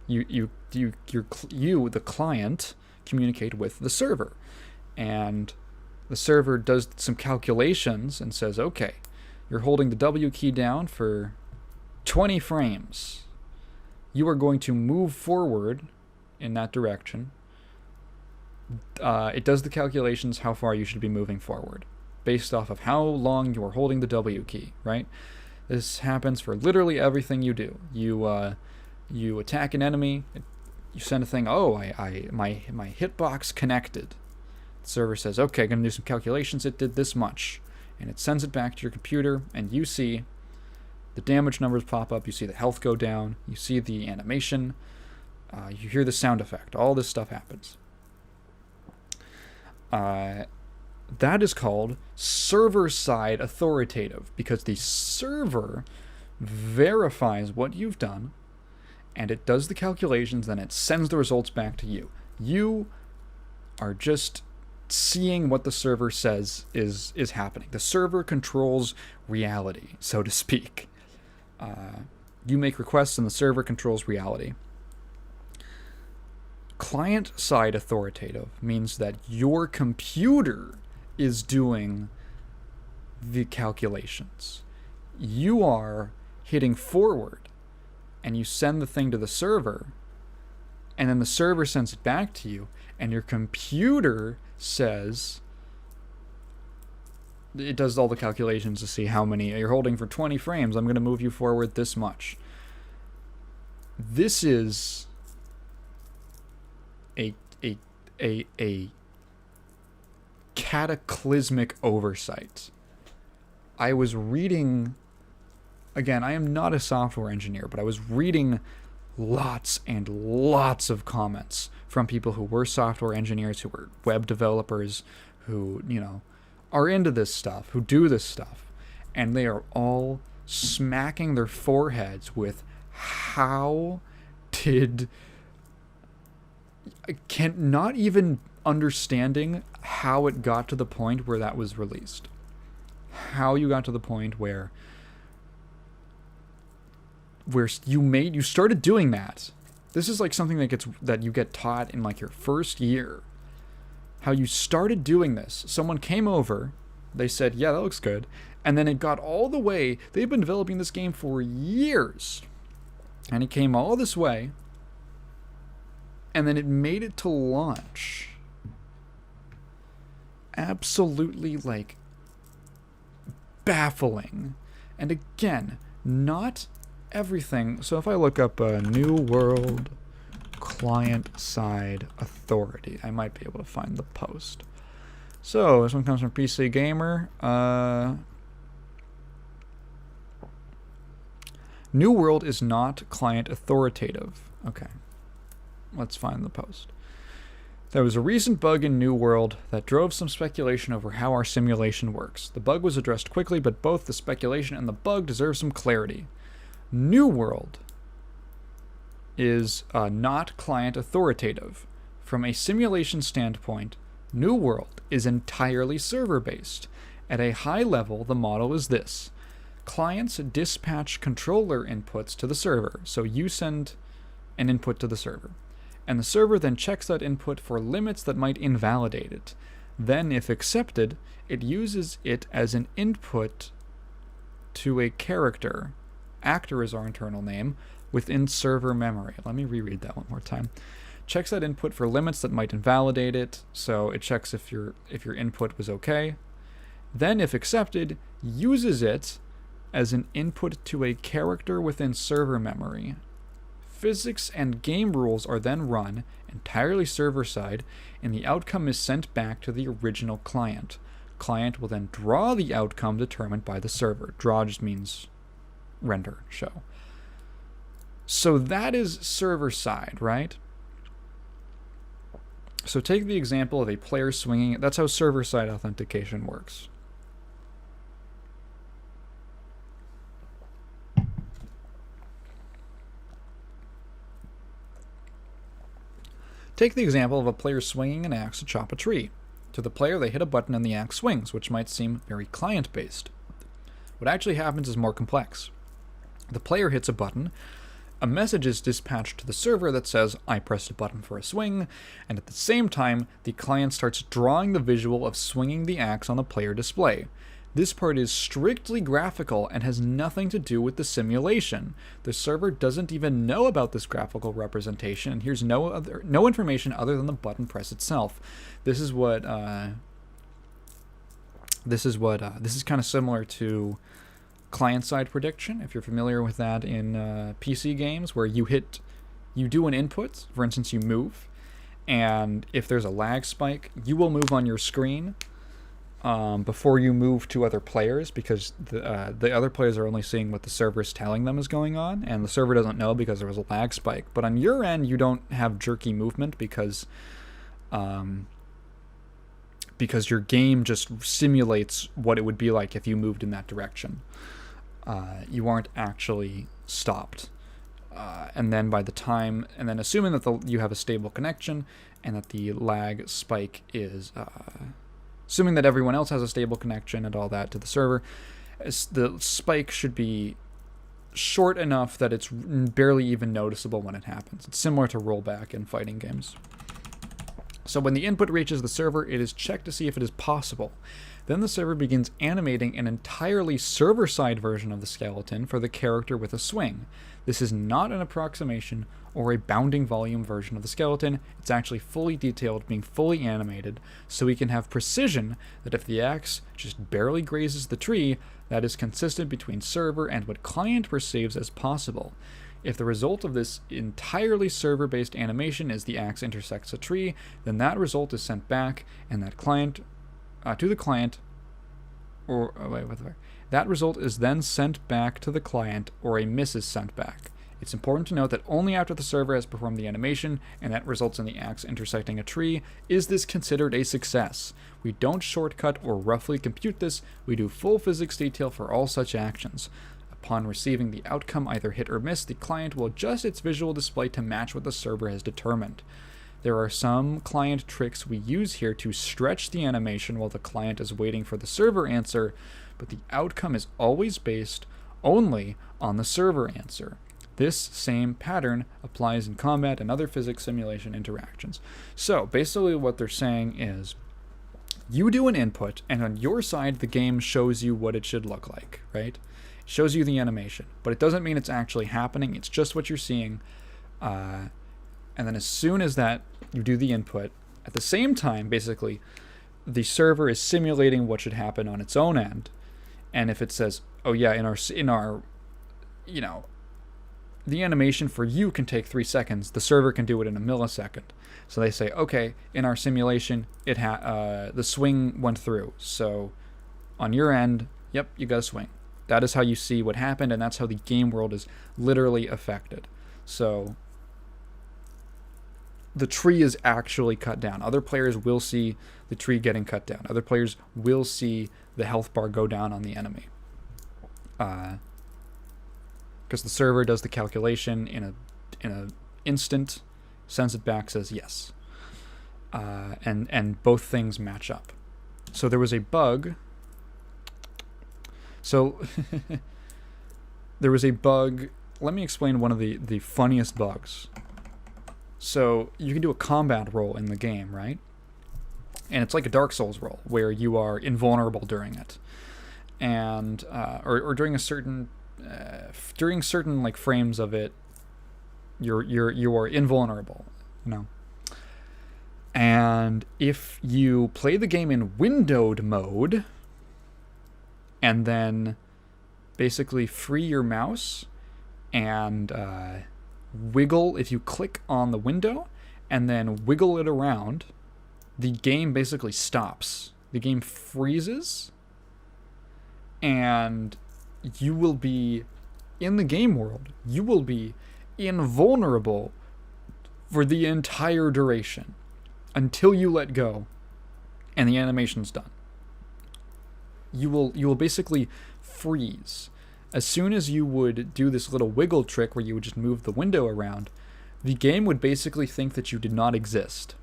you the client, communicate with the server, and the server does some calculations and says, okay, you're holding the W key down for 20 frames. You are going to move forward in that direction. It does the calculations how far you should be moving forward based off of how long you are holding the W key, right? This happens for literally everything you do. You attack an enemy, you send a thing, oh, my hitbox connected. The server says, okay, I'm going to do some calculations. It did this much. And it sends it back to your computer, and you see the damage numbers pop up. You see the health go down. You see the animation. You hear the sound effect. All this stuff happens. That is called server-side authoritative, because the server verifies what you've done, and it does the calculations, then it sends the results back to you. You are just seeing what the server says is happening. The server controls reality, so to speak. You make requests and the server controls reality. Client-side authoritative means that your computer is doing the calculations. You are hitting forward and you send the thing to the server, and then the server sends it back to you, and your computer says, it does all the calculations to see how many you're holding for 20 frames. I'm going to move you forward this much. This is a cataclysmic oversight. I was reading, again, I am not a software engineer, but I was reading lots and lots of comments from people who were software engineers, who were web developers, who, are into this stuff, who do this stuff, and they are all smacking their foreheads with not even understanding how it got to the point where that was released. How you got to the point where you started doing that. This is like something that you get taught in like your first year. How you started doing this. Someone came over They said, yeah, that looks good. And then it got all the way. They've been developing this game for years. And it came all this way. And then it made it to launch. Absolutely, like, baffling. And again, not everything. So if I look up New World Client-Side Authority, I might be able to find the post. So this one comes from PC Gamer. New World is not client authoritative. Okay, let's find the post. There was a recent bug in New World that drove some speculation over how our simulation works. The bug was addressed quickly, but both the speculation and the bug deserve some clarity. New World is not client authoritative. From a simulation standpoint, New World is entirely server-based. At a high level, the model is this. Clients dispatch controller inputs to the server, so you send an input to the server. And the server then checks that input for limits that might invalidate it. Then, if accepted, it uses it as an input to a character. Actor is our internal name, within server memory. Let me reread that one more time. Checks that input for limits that might invalidate it, so it checks if your input was okay. Then, if accepted, uses it as an input to a character within server memory. Physics and game rules are then run, entirely server-side, and the outcome is sent back to the original client. Client will then draw the outcome determined by the server. Draw just means render, show. So that is server-side, right? So take the example of a player swinging. That's how server-side authentication works. Take the example of a player swinging an axe to chop a tree. To the player, they hit a button and the axe swings, which might seem very client-based. What actually happens is more complex. The player hits a button, a message is dispatched to the server that says, I pressed a button for a swing, and at the same time, the client starts drawing the visual of swinging the axe on the player display. This part is strictly graphical and has nothing to do with the simulation. The server doesn't even know about this graphical representation, and here's no information other than the button press itself. This is kind of similar to client-side prediction, if you're familiar with that in PC games, where you do an input, for instance, you move, and if there's a lag spike, you will move on your screen before you move to other players, because the other players are only seeing what the server is telling them is going on, and the server doesn't know because there was a lag spike. But on your end, you don't have jerky movement because your game just simulates what it would be like if you moved in that direction. You aren't actually stopped. And then assuming that you have a stable connection and that the lag spike is... assuming that everyone else has a stable connection and all that to the server, the spike should be short enough that it's barely even noticeable when it happens. It's similar to rollback in fighting games. So when the input reaches the server, it is checked to see if it is possible. Then the server begins animating an entirely server-side version of the skeleton for the character with a swing. This is not an approximation or a bounding volume version of the skeleton. It's actually fully detailed, being fully animated, so we can have precision that if the axe just barely grazes the tree, that is consistent between server and what client perceives as possible. If the result of this entirely server-based animation is the axe intersects a tree, then that result is sent back, and that client to the client, that result is then sent back to the client, or a miss is sent back. It's important to note that only after the server has performed the animation, and that results in the axe intersecting a tree, is this considered a success. We don't shortcut or roughly compute this, we do full physics detail for all such actions. Upon receiving the outcome either hit or miss, the client will adjust its visual display to match what the server has determined. There are some client tricks we use here to stretch the animation while the client is waiting for the server answer, but the outcome is always based only on the server answer. This same pattern applies in combat and other physics simulation interactions. So basically what they're saying is You do an input, and on your side, the game shows you what it should look like, right? It shows you the animation, but it doesn't mean it's actually happening. It's just what you're seeing. And then as soon as that you do the input, at the same time, basically, the server is simulating what should happen on its own end. And if it says, oh yeah, in our, you know, the animation for you can take 3 seconds, the server can do it in a millisecond. So they say, okay, in our simulation, the swing went through. So on your end, yep, you got a swing. That is how you see what happened, and that's how the game world is literally affected. So the tree is actually cut down. Other players will see the tree getting cut down. Other players will see the health bar go down on the enemy. Because the server does the calculation in a instant, sends it back, says yes. And both things match up. So there was a bug. So there was a bug. Let me explain one of the funniest bugs. So you can do a combat roll in the game, right? And it's like a Dark Souls roll where you are invulnerable during it, and or during a certain during certain like frames of it, you are invulnerable, you know. And if you play the game in windowed mode, and then basically free your mouse and wiggle, if you click on the window and then wiggle it around, the game basically stops. The game freezes, and you will be, in the game world, you will be invulnerable for the entire duration until you let go and the animation's done. You will basically freeze. As soon as you would do this little wiggle trick where you would just move the window around, the game would basically think that you did not exist.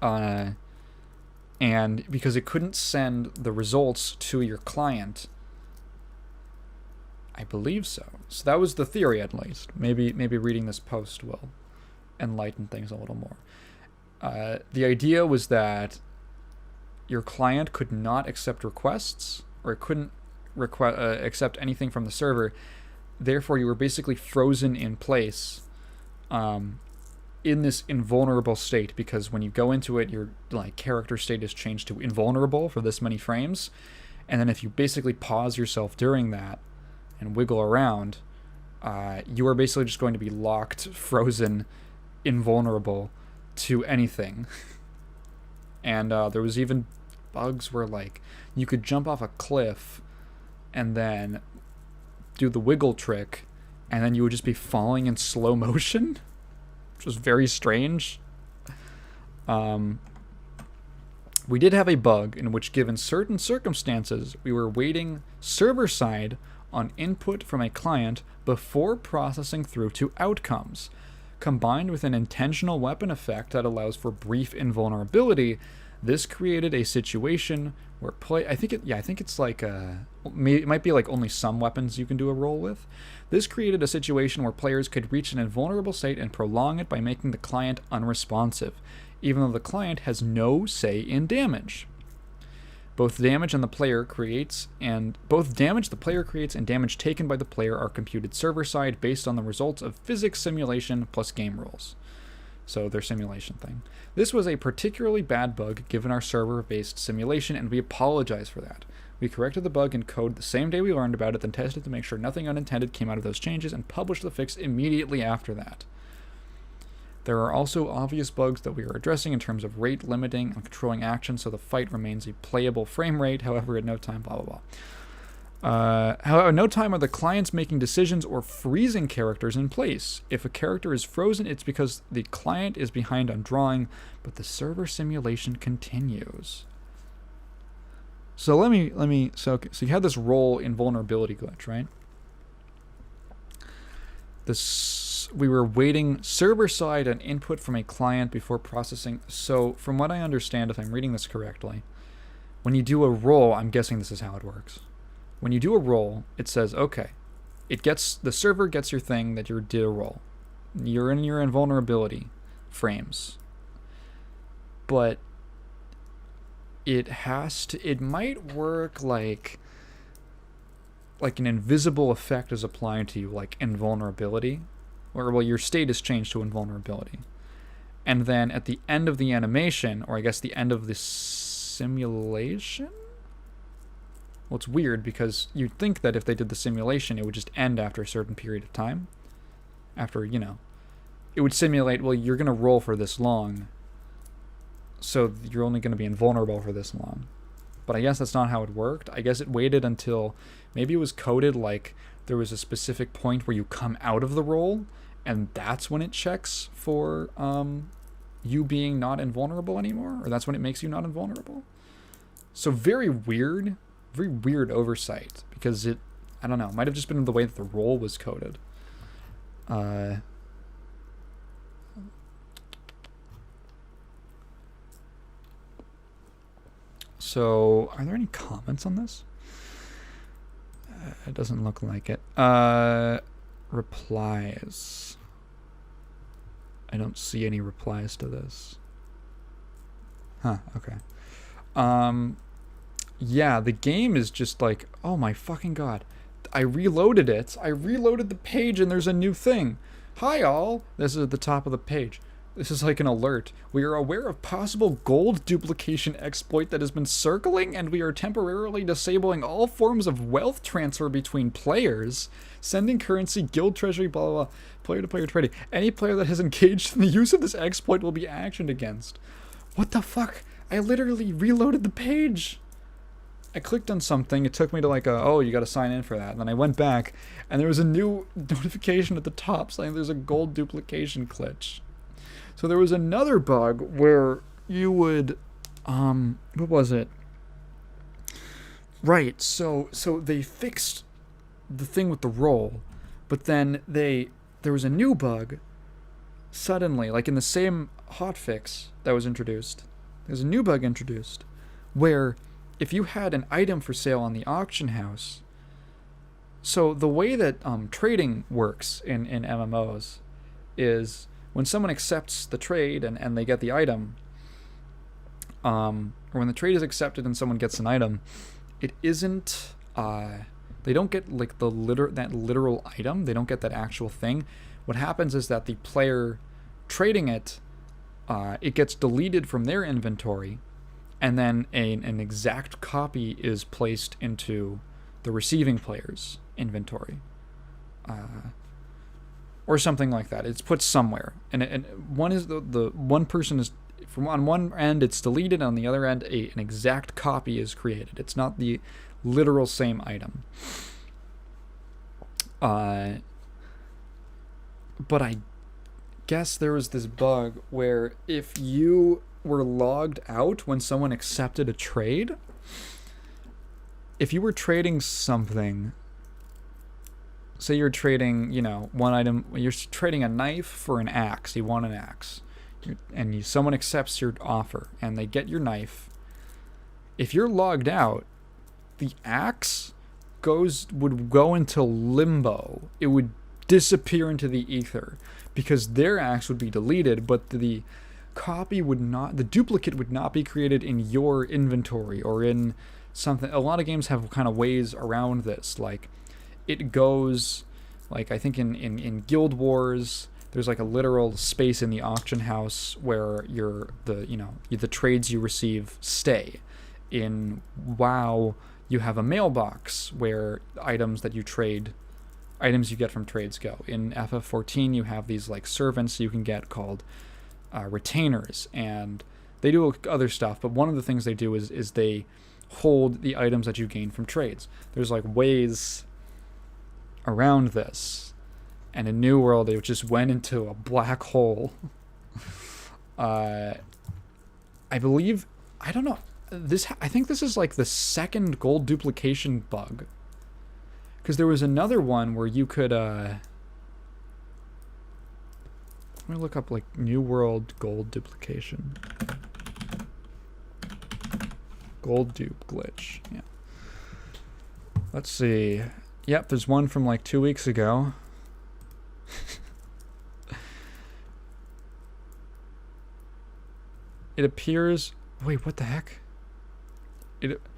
And because it couldn't send the results to your client, I believe so. So that was the theory, at least. Maybe reading this post will enlighten things a little more. The idea was that your client could not accept requests, or it couldn't accept anything from the server. Therefore, you were basically frozen in place in this invulnerable state, because when you go into it, your like character state is changed to invulnerable for this many frames. And then if you basically pause yourself during that and wiggle around, you are basically just going to be locked, frozen, invulnerable to anything. And there was even bugs where like you could jump off a cliff and then do the wiggle trick, and then you would just be falling in slow motion, which was very strange. We did have a bug in which, given certain circumstances, we were waiting server-side on input from a client before processing through to outcomes. Combined with an intentional weapon effect that allows for brief invulnerability, this created a situation where I think it's like it might be like only some weapons you can do a roll with. This created a situation where players could reach an invulnerable state and prolong it by making the client unresponsive, even though the client has no say in damage. Both damage the player creates and damage taken by the player are computed server-side based on the results of physics simulation plus game rules. So their simulation thing. This was a particularly bad bug given our server-based simulation, and we apologize for that. We corrected the bug in code the same day we learned about it, then tested to make sure nothing unintended came out of those changes, and published the fix immediately after that. There are also obvious bugs that we are addressing in terms of rate limiting and controlling action so the fight remains a playable frame rate, however at no time, blah blah blah. However, at no time are the clients making decisions or freezing characters in place. If a character is frozen, it's because the client is behind on drawing, but the server simulation continues. So so you had this roll invulnerability glitch, right? We were waiting server-side on input from a client before processing. So from what I understand, if I'm reading this correctly, when you do a roll, I'm guessing this is how it works. When you do a roll, it says, okay, the server gets your thing that you did a roll. You're in your invulnerability frames. But it might work like an invisible effect is applied to you, like invulnerability, or well, your state is changed to invulnerability, and then at the end of the animation, or I guess the end of the simulation. Well, it's weird because you'd think that if they did the simulation, it would just end after a certain period of time. After, it would simulate, well, you're going to roll for this long, so you're only going to be invulnerable for this long. But I guess that's not how it worked. I guess it waited until maybe it was coded like there was a specific point where you come out of the roll, and that's when it checks for you being not invulnerable anymore, or that's when it makes you not invulnerable. So very weird oversight, because it, I don't know, it might have just been the way that the roll was coded. So, are there any comments on this? It doesn't look like it. Replies. I don't see any replies to this. Huh, okay. Yeah, the game is just like, oh my fucking god. I reloaded it. I reloaded the page and there's a new thing. Hi all. This is at the top of the page. This is like an alert. We are aware of possible gold duplication exploit that has been circling, and we are temporarily disabling all forms of wealth transfer between players, sending currency, guild treasury, blah, blah, blah, player-to-player trading. Any player that has engaged in the use of this exploit will be actioned against. What the fuck? I literally reloaded the page. I clicked on something, it took me to like oh, you gotta sign in for that. And then I went back, and there was a new notification at the top saying there's a gold duplication glitch. So there was another bug where you would, what was it? Right, so they fixed the thing with the roll, but then there was a new bug suddenly, like in the same hotfix that was introduced. There's a new bug introduced where if you had an item for sale on the auction house, so the way that trading works in MMOs is when someone accepts the trade and they get the item, or when the trade is accepted and someone gets an item, it isn't, they don't get like that literal item, they don't get that actual thing. What happens is that the player trading it, it gets deleted from their inventory, and then an exact copy is placed into the receiving player's inventory. Or something like that. It's put somewhere, and one is the one person is from on one end it's deleted, on the other end an exact copy is created. It's not the literal same item. But I guess there was this bug where if you were logged out when someone accepted a trade, if you were trading something. Say you're trading, one item. You're trading a knife for an axe. You want an axe, and someone accepts your offer, and they get your knife. If you're logged out, the axe would go into limbo. It would disappear into the ether because their axe would be deleted, but the copy would not. The duplicate would not be created in your inventory or in something. A lot of games have kind of ways around this, like. It goes, like, I think in Guild Wars, there's like a literal space in the auction house where the trades you receive stay. In WoW, you have a mailbox where items that you trade, items you get from trades go. In FF14, you have these like servants you can get called retainers, and they do other stuff, but one of the things they do is they hold the items that you gain from trades. There's like ways around this, and in New World it just went into a black hole. I believe, I don't know, I think this is like the second gold duplication bug, because there was another one where you could let me look up like New World gold duplication, gold dupe glitch. Yeah, let's see. Yep, there's one from like 2 weeks ago. It appears... Wait, what the heck?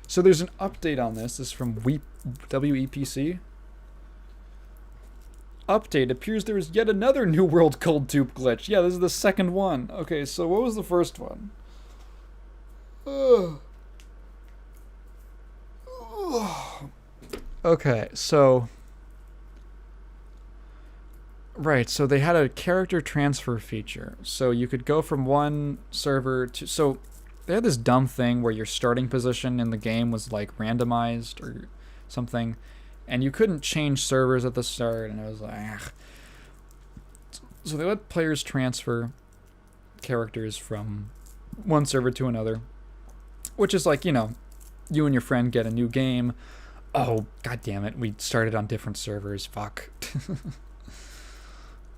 So there's an update on this. This is from WEPC. Update. Appears there is yet another New World gold dupe glitch. Yeah, this is the second one. Okay, so what was the first one? Okay, so... Right, so they had a character transfer feature. So you could go from one server to... So they had this dumb thing where your starting position in the game was like randomized or something. And you couldn't change servers at the start, and it was like... Ugh. So they let players transfer characters from one server to another. Which is like, you know, you and your friend get a new game. Oh, god damn it, we started on different servers. Fuck.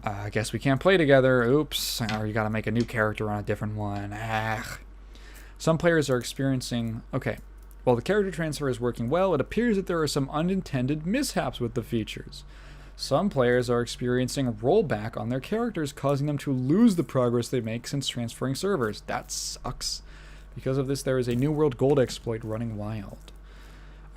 I guess we can't play together. Oops. Or you gotta make a new character on a different one. Some players are experiencing... Okay. While the character transfer is working well, it appears that there are some unintended mishaps with the features. Some players are experiencing a rollback on their characters, causing them to lose the progress they make since transferring servers. That sucks. Because of this, there is a New World Gold exploit running wild.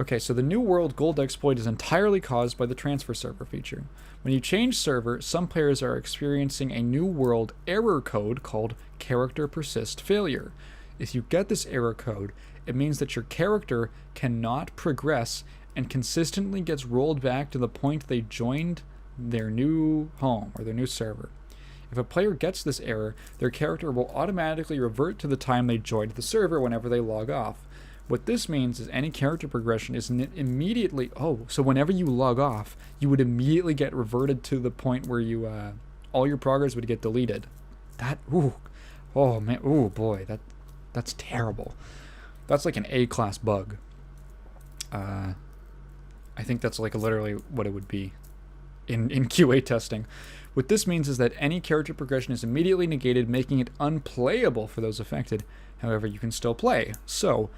Okay, so the New World Gold exploit is entirely caused by the transfer server feature. When you change server, some players are experiencing a New World error code called character persist failure. If you get this error code, it means that your character cannot progress and consistently gets rolled back to the point they joined their new home or their new server. If a player gets this error, their character will automatically revert to the time they joined the server whenever they log off. What this means is any character progression is immediately... Oh, so whenever you log off, you would immediately get reverted to the point where you... all your progress would get deleted. That... Ooh. Oh, man. Ooh, boy. That's terrible. That's like an A-class bug. I think that's like literally what it would be in QA testing. What this means is that any character progression is immediately negated, making it unplayable for those affected. However, you can still play. So...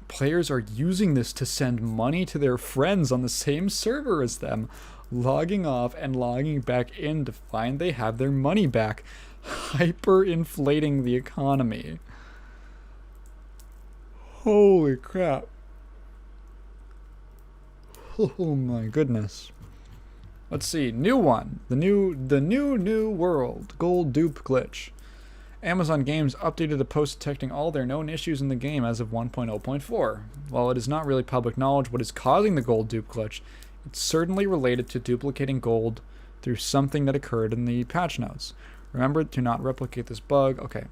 Players are using this to send money to their friends on the same server as them, logging off and logging back in to find they have their money back, hyper-inflating the economy. Holy crap. Oh my goodness. Let's see, new one. The new world gold dupe glitch. Amazon Games updated a post detecting all their known issues in the game as of 1.0.4. While it is not really public knowledge what is causing the gold dupe glitch, it's certainly related to duplicating gold through something that occurred in the patch notes. Remember to not replicate this bug. Okay.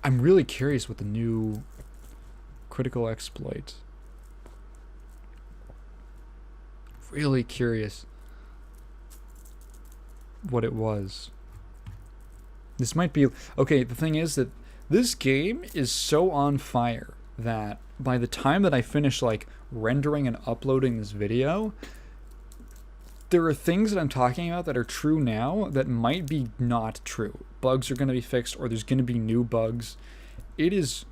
I'm really curious what the new critical exploit. Really curious what it was. This might be... Okay, the thing is that this game is so on fire that by the time that I finish, like, rendering and uploading this video, there are things that I'm talking about that are true now that might be not true. Bugs are going to be fixed, or there's going to be new bugs. It is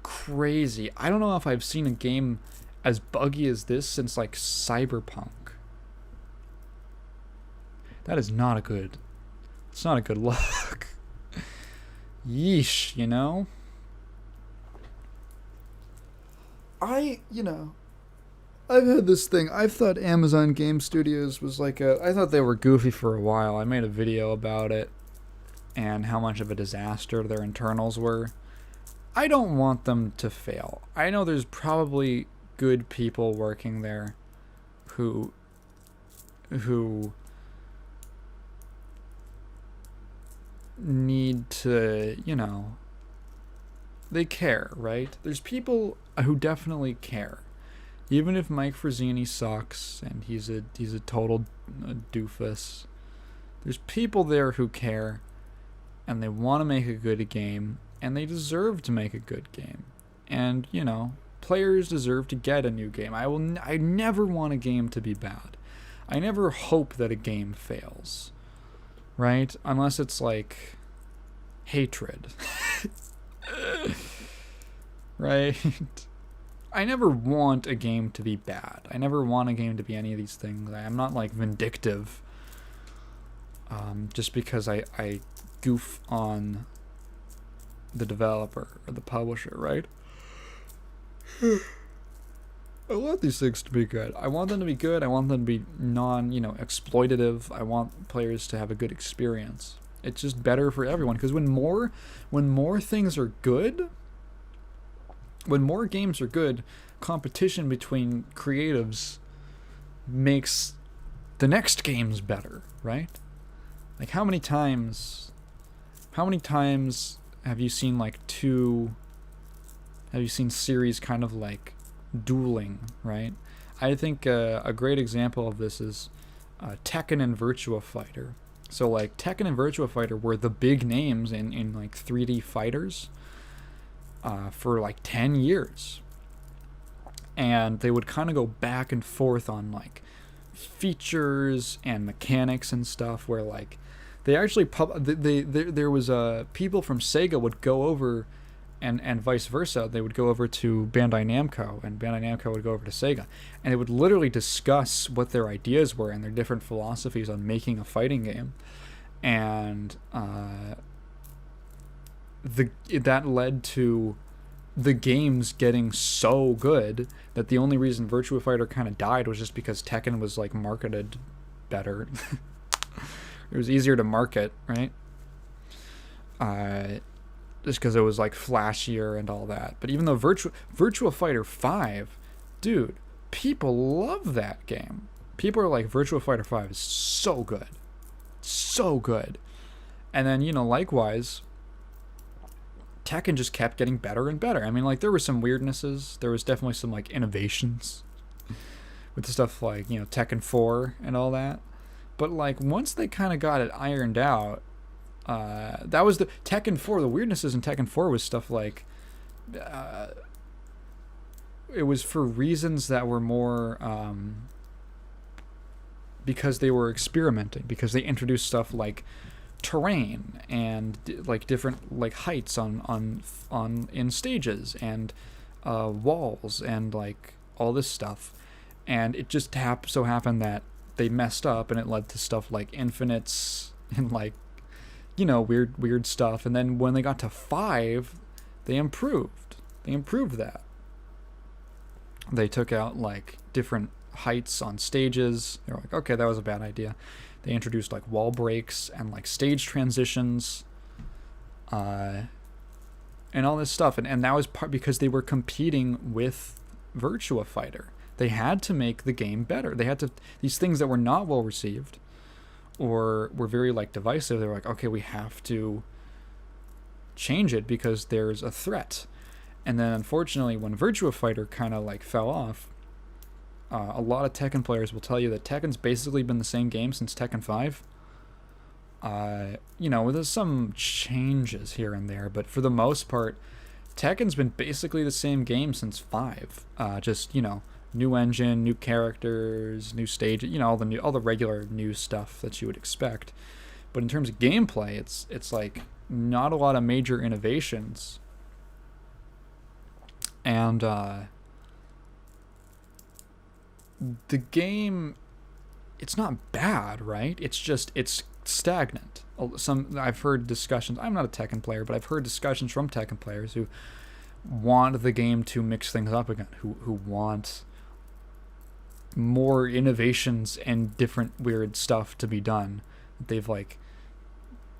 crazy. I don't know if I've seen a game as buggy as this since, like, Cyberpunk. That is not a good... It's not a good look. Yeesh, you know? I've had this thing. I've thought Amazon Game Studios was like I thought they were goofy for a while. I made a video about it and how much of a disaster their internals were. I don't want them to fail. I know there's probably good people working there who need to, they care, right? There's people who definitely care. Even if Mike Frazzini sucks and he's a total doofus, there's people there who care and they want to make a good game and they deserve to make a good game. And, players deserve to get a new game. I never want a game to be bad. I never hope that a game fails. Right? Unless it's like hatred. Right? I never want a game to be bad. I never want a game to be any of these things. I'm not like vindictive. Just because I goof on the developer or the publisher, right? I want these things to be good. I want them to be good. I want them to be exploitative. I want players to have a good experience. It's just better for everyone, because when more things are good, when more games are good, competition between creatives makes the next games better, right? Like how many times have you seen series kind of like dueling, right? I think a great example of this is Tekken and Virtua Fighter. So like Tekken and Virtua Fighter were the big names in like 3D fighters for like 10 years. And they would kind of go back and forth on like features and mechanics and stuff, where like they actually there was people from Sega would go over, and vice versa. They would go over to Bandai Namco, and Bandai Namco would go over to Sega, and they would literally discuss what their ideas were and their different philosophies on making a fighting game. And that led to the games getting so good that the only reason Virtua Fighter kind of died was just because Tekken was like marketed better. It was easier to market, right? Just because it was like flashier and all that. But even though Virtua Fighter 5, dude, people love that game. People are like, Virtua Fighter 5 is so good. So good. And then, likewise, Tekken just kept getting better and better. I mean, like, there were some weirdnesses. There was definitely some, like, innovations with the stuff like, Tekken 4 and all that. But, like, once they kind of got it ironed out, that was the Tekken 4. The weirdnesses in Tekken 4 was stuff like, it was for reasons that were more, because they were experimenting, because they introduced stuff like terrain and like different like heights on in stages and walls and like all this stuff, and it just so happened that they messed up and it led to stuff like infinites and like weird stuff. And then when they got to 5, they improved that. They took out like different heights on stages. They were like, okay, that was a bad idea. They introduced like wall breaks and like stage transitions, and all this stuff. And that was because they were competing with Virtua Fighter. They had to make the game better. They had to, these things that were not well received or were very like divisive, they were like, okay, we have to change it because there's a threat. And then unfortunately, when Virtua Fighter kind of like fell off, a lot of Tekken players will tell you that Tekken's basically been the same game since Tekken 5. There's some changes here and there, but for the most part, Tekken's been basically the same game since 5. Just, new engine, new characters, new stage, all the regular new stuff that you would expect. But in terms of gameplay, it's like not a lot of major innovations. And the game, it's not bad, right? It's stagnant. I've heard discussions. I'm not a Tekken player, but I've heard discussions from Tekken players who want the game to mix things up again, who want more innovations and different weird stuff to be done. They've like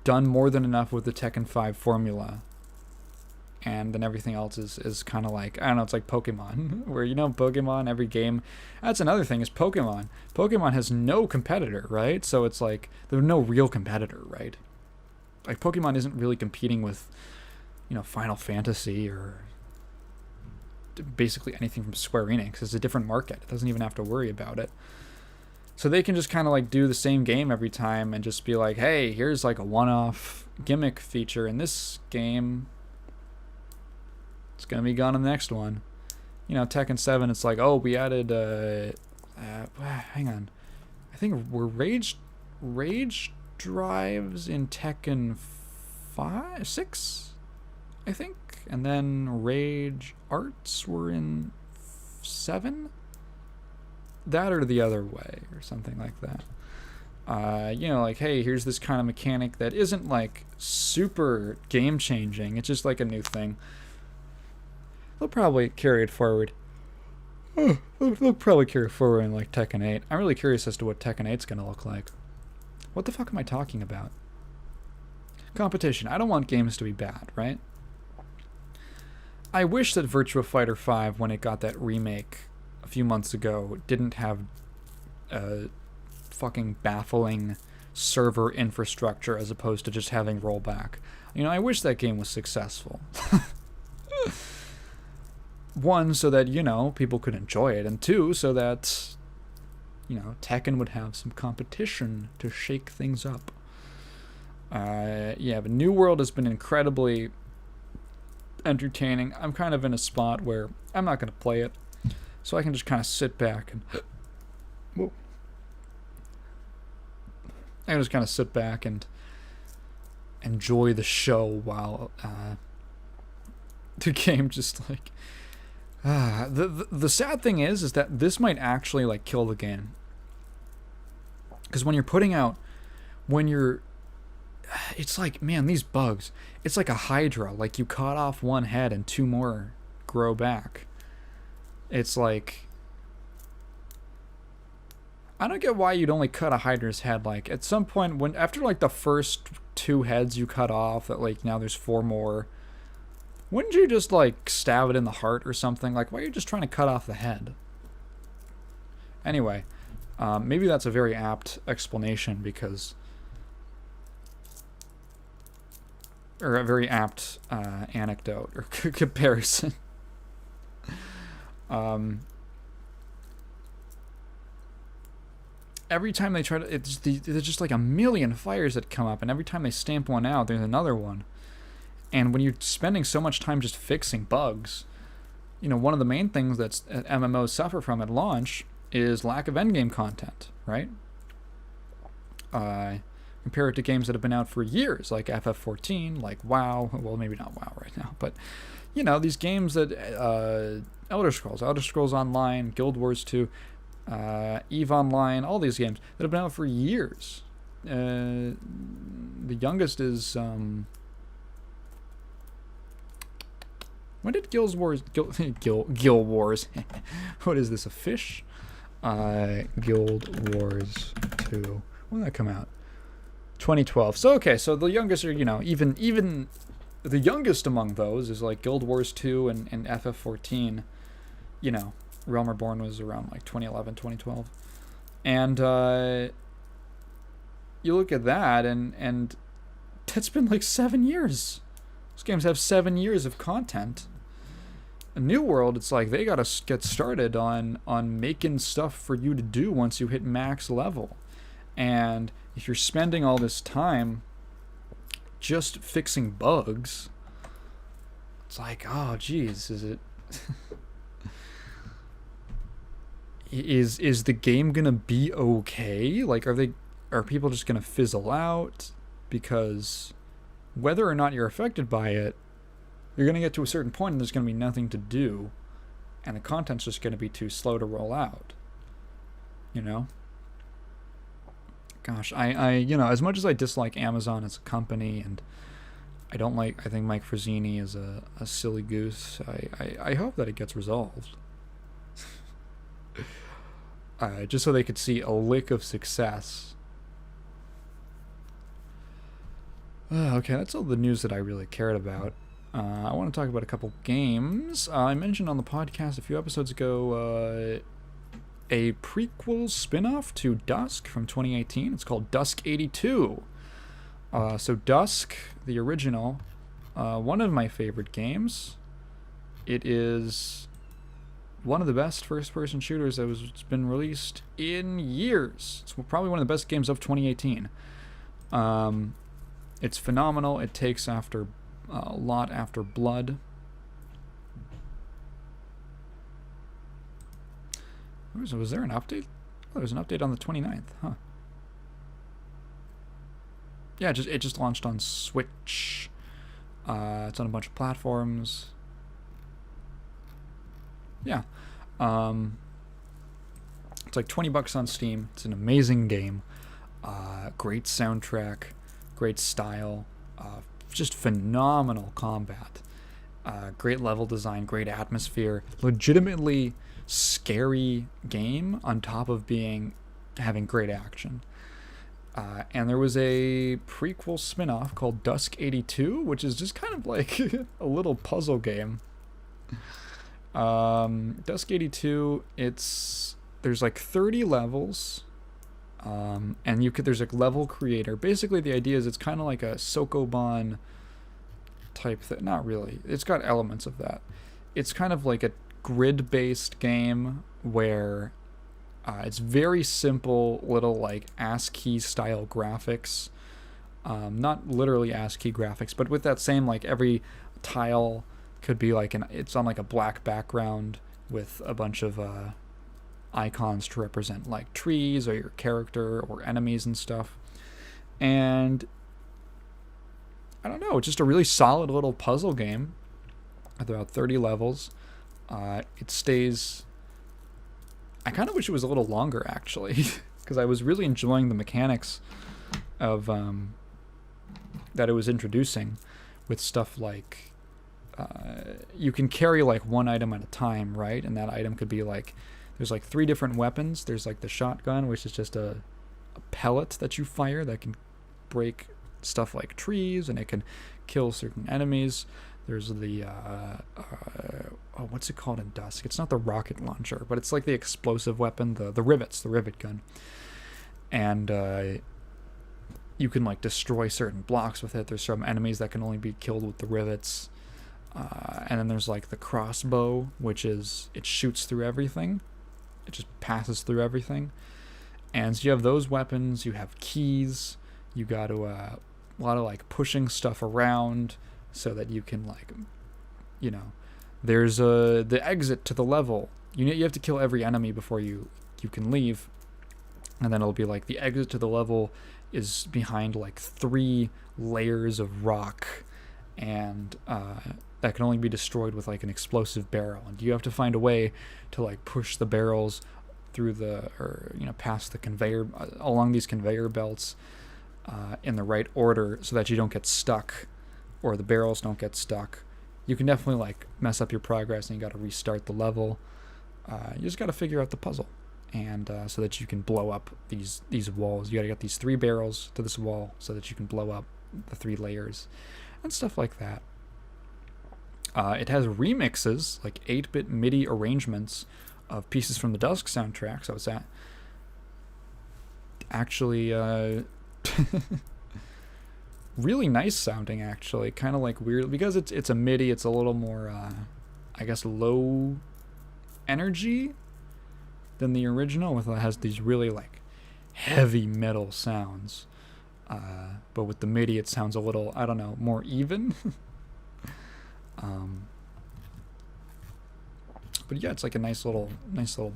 done more than enough with the Tekken 5 formula, and then everything else is kind of like, I don't know, it's like Pokemon, where Pokemon, every game, that's another thing, is Pokemon has no competitor, right? So it's like there's no real competitor, right? Like Pokemon isn't really competing with Final Fantasy or basically anything from Square Enix. It's a different market. It doesn't even have to worry about it. So they can just kind of like do the same game every time and just be like, hey, here's like a one-off gimmick feature in this game. It's going to be gone in the next one. Tekken 7, it's like, oh, we added, hang on. I think we're Rage drives in Tekken 6, I think. And then Rage Arts were in 7? That or the other way, or something like that. Like, hey, here's this kind of mechanic that isn't like super game changing. It's just like a new thing. they'll probably carry it forward. They'll probably carry it forward in like Tekken 8. I'm really curious as to what Tekken 8's gonna look like. What the fuck am I talking about? Competition. I don't want games to be bad, right? I wish that Virtua Fighter 5, when it got that remake a few months ago, didn't have a fucking baffling server infrastructure as opposed to just having rollback. You know, I wish that game was successful. One, so that, you know, people could enjoy it, and two, so that, you know, Tekken would have some competition to shake things up. Yeah, but New World has been incredibly entertaining. I'm kind of in a spot where I'm not going to play it, so I can just kind of sit back and... Whoa. I can just kind of sit back and enjoy the show while the game just like... The sad thing is that this might actually like kill the game. Because when you're putting out... It's like, man, these bugs. It's like a Hydra. Like, you cut off one head and two more grow back. It's like... I don't get why you'd only cut a Hydra's head. Like, at some point, after, like, the first two heads you cut off, that, like, now there's four more, wouldn't you just, like, stab it in the heart or something? Like, why are you just trying to cut off the head? Anyway, maybe that's a very apt explanation because... Or a very apt anecdote or comparison. Every time they try to... there's just like a million fires that come up, and every time they stamp one out, there's another one. And when you're spending so much time just fixing bugs, you know, one of the main things that MMOs suffer from at launch is lack of endgame content, right? Compare it to games that have been out for years, like FF14, like WoW. Well, maybe not WoW right now, but, you know, these games that... Elder Scrolls Online, Guild Wars 2, EVE Online, all these games that have been out for years. The youngest is... when did Guild Wars... Guild Wars... What is this, a fish? Guild Wars 2. When did that come out? 2012. So, okay, so the youngest are, you know, even the youngest among those is like Guild Wars 2 and FF14. You know, Realm Reborn was around like 2011, 2012. And you look at that, and that's been like 7 years. Those games have 7 years of content. A New World, it's like they gotta get started on making stuff for you to do once you hit max level. And if you're spending all this time just fixing bugs, it's like, oh, geez, is it... is the game gonna be okay? Like, are people just gonna fizzle out? Because whether or not you're affected by it, you're gonna get to a certain point and there's gonna be nothing to do, and the content's just gonna be too slow to roll out. You know? Gosh, I you know, as much as I dislike Amazon as a company, and I think Mike Frazzini is a silly goose, I hope that it gets resolved. Just so they could see a lick of success. Okay, that's all the news that I really cared about. I want to talk about a couple games. I mentioned on the podcast a few episodes ago a prequel spin-off to Dusk from 2018. It's called Dusk 82. So Dusk, the original, one of my favorite games. It is one of the best first-person shooters that has been released in years. It's probably one of the best games of 2018. It's phenomenal. It takes after a lot after Blood. Was there an update? Oh, there was an update on the 29th, huh? Yeah, it just launched on Switch. It's on a bunch of platforms. Yeah. It's like $20 on Steam. It's an amazing game. Great soundtrack, great style, just phenomenal combat. Great level design, great atmosphere, legitimately scary game on top of having great action. And there was a prequel spin-off called Dusk 82, which is just kind of like a little puzzle game. Dusk 82, there's like 30 levels, and there's a level creator. Basically, the idea is it's kind of like a Sokoban type thing. Not really. It's got elements of that. It's kind of like a grid-based game where it's very simple little like ASCII style graphics. Not literally ASCII graphics, but with that same, like, every tile could be like it's on like a black background with a bunch of icons to represent like trees or your character or enemies and stuff. And I don't know, it's just a really solid little puzzle game with about 30 levels. It stays... I kind of wish it was a little longer, actually, because I was really enjoying the mechanics of that it was introducing, with stuff like you can carry like one item at a time, right? And that item could be like, there's like 3 different weapons. There's like the shotgun, which is just a pellet that you fire that can break stuff like trees, and it can kill certain enemies. There's the what's it called in Dusk? It's not the rocket launcher, but it's like the explosive weapon, the rivets, the rivet gun. And you can like destroy certain blocks with it. There's some enemies that can only be killed with the rivets. And then there's like the crossbow, which is, it shoots through everything. It just passes through everything. And so you have those weapons, you have keys, you got to a lot of like pushing stuff around so that you can, like, you know, there's the exit to the level. You have to kill every enemy before you can leave. And then it'll be like the exit to the level is behind like 3 layers of rock, and that can only be destroyed with like an explosive barrel. And you have to find a way to like push the barrels through past the conveyor, along these conveyor belts in the right order, so that you don't get stuck, or the barrels don't get stuck. You can definitely like mess up your progress, and you got to restart the level. You just got to figure out the puzzle, and so that you can blow up these walls. You got to get these 3 barrels to this wall so that you can blow up the 3 layers and stuff like that. It has remixes, like 8-bit MIDI arrangements of pieces from the Dusk soundtrack, so it's actually really nice sounding, actually. Kind of like weird, because it's a MIDI, it's a little more, I guess, low energy than the original, with it has these really like heavy metal sounds. But with the MIDI, it sounds a little, I don't know, more even. But yeah, it's like a nice little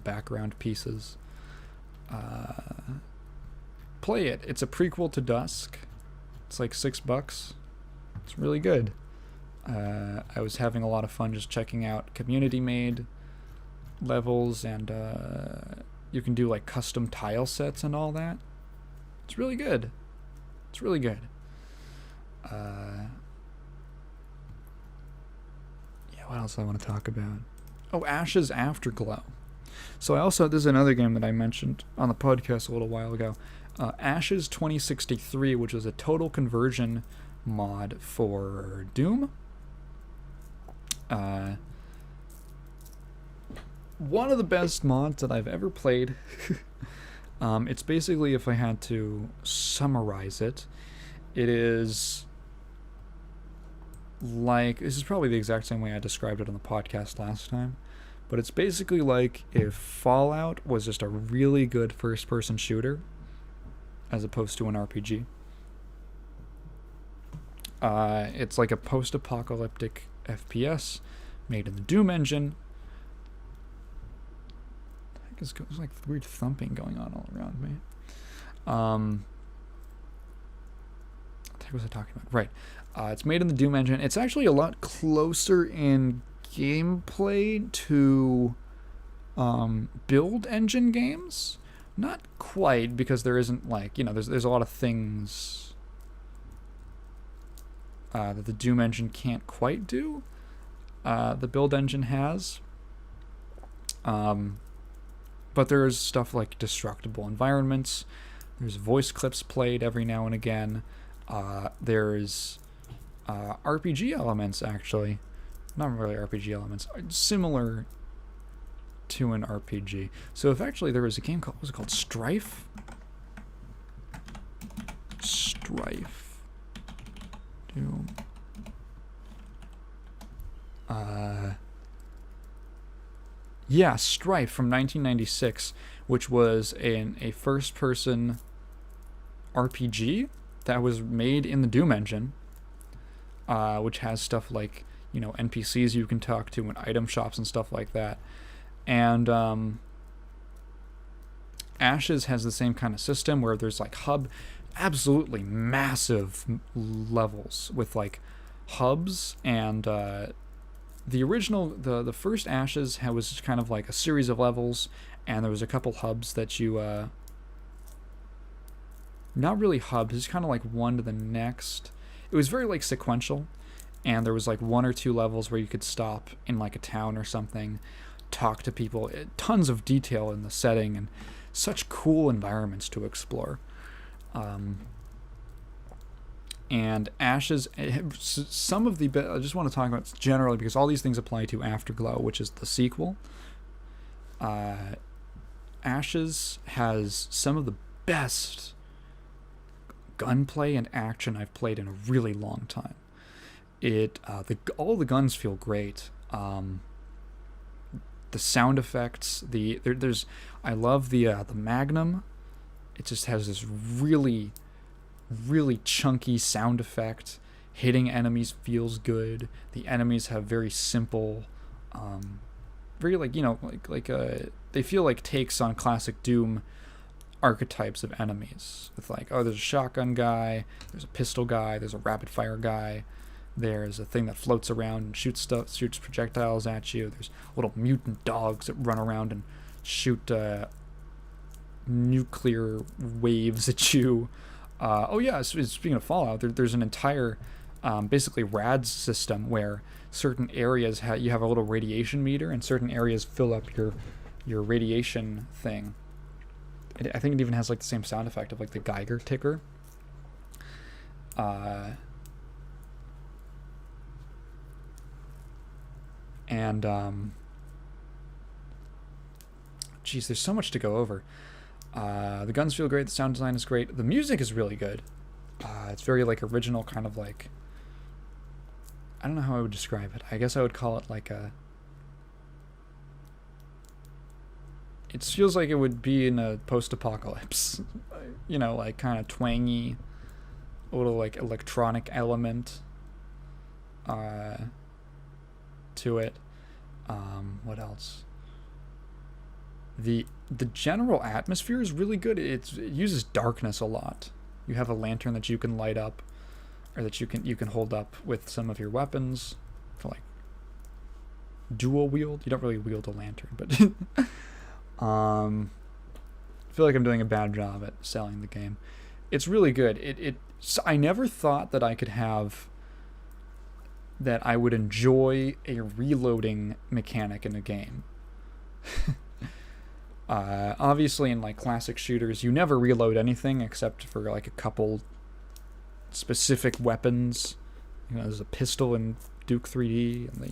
background pieces. Play it. It's a prequel to Dusk. It's like $6. It's really good. I was having a lot of fun just checking out community-made levels, and you can do like custom tile sets and all that. It's really good. It's really good. What else I want to talk about? Oh, Ash's Afterglow. So this is another game that I mentioned on the podcast a little while ago. Ash's 2063, which was a total conversion mod for Doom. One of the best mods that I've ever played. It's basically, if I had to summarize it, it is like, this is probably the exact same way I described it on the podcast last time, but it's basically like if Fallout was just a really good first-person shooter as opposed to an RPG. It's like a post-apocalyptic FPS made in the Doom engine. There's like weird thumping going on all around me. What was I talking about? Right. It's made in the Doom engine. It's actually a lot closer in gameplay to build engine games. Not quite, because there isn't like, there's a lot of things that the Doom engine can't quite do. the build engine has. But there's stuff like destructible environments. There's voice clips played every now and again. There's RPG elements, actually. Not really RPG elements. Similar to an RPG. So if actually there was a game called, was it called Strife? Strife. Doom. Yeah, Strife from 1996, which was a first-person RPG that was made in the Doom engine, which has stuff like, you know, NPCs you can talk to and item shops and stuff like that. And Ashes has the same kind of system where there's like absolutely massive levels with like hubs, and the original, the first Ashes was kind of like a series of levels, and there was a couple hubs that you, not really hubs, it's kind of like one to the next. It was very like sequential, and there was like one or two levels where you could stop in like a town or something, talk to people, tons of detail in the setting, and such cool environments to explore. And Ashes, some of the, I just want to talk about generally because all these things apply to Afterglow, which is the sequel. Ashes has some of the best gunplay and action I've played in a really long time. All the guns feel great. The sound effects, I love the Magnum. It just has this really chunky sound effect. Hitting enemies feels good. The enemies have very simple, very like, you know, they feel like takes on classic Doom archetypes of enemies. With like, oh, there's a shotgun guy, there's a pistol guy, there's a rapid fire guy, there's a thing that floats around and shoots projectiles at you. There's little mutant dogs that run around and shoot nuclear waves at you. Oh yeah, speaking of Fallout, there's an entire basically RADS system where certain areas you have a little radiation meter, and certain areas fill up your radiation thing. I think it even has like the same sound effect of like the Geiger ticker. Geez, there's so much to go over. The guns feel great, the sound design is great, the music is really good. It's very like original, kind of like, I don't know how I would describe it. I guess I would call it like it feels like it would be in a post-apocalypse. You know, like kind of twangy, a little like electronic element to it. What else? The general atmosphere is really good. It uses darkness a lot. You have a lantern that you can light up, or that you can hold up with some of your weapons for like dual wield. You don't really wield a lantern, but I feel like I'm doing a bad job at selling the game. It's really good. I never thought that I would enjoy a reloading mechanic in a game. Obviously in like classic shooters, you never reload anything except for like a couple specific weapons. You know, there's a pistol in Duke 3D, and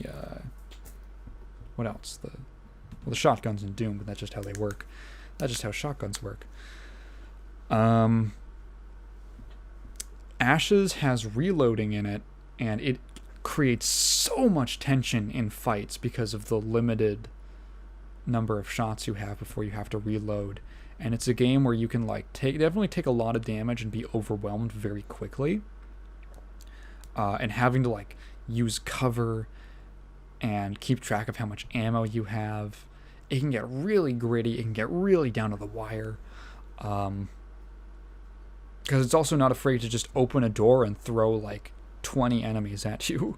what else? The shotguns in Doom, but that's just how they work. That's just how shotguns work. Ashes has reloading in it, and it creates so much tension in fights because of the limited number of shots you have before you have to reload. And it's a game where you can like definitely take a lot of damage and be overwhelmed very quickly. And having to like use cover and keep track of how much ammo you have. It can get really gritty. It can get really down to the wire. Because it's also not afraid to just open a door and throw like 20 enemies at you.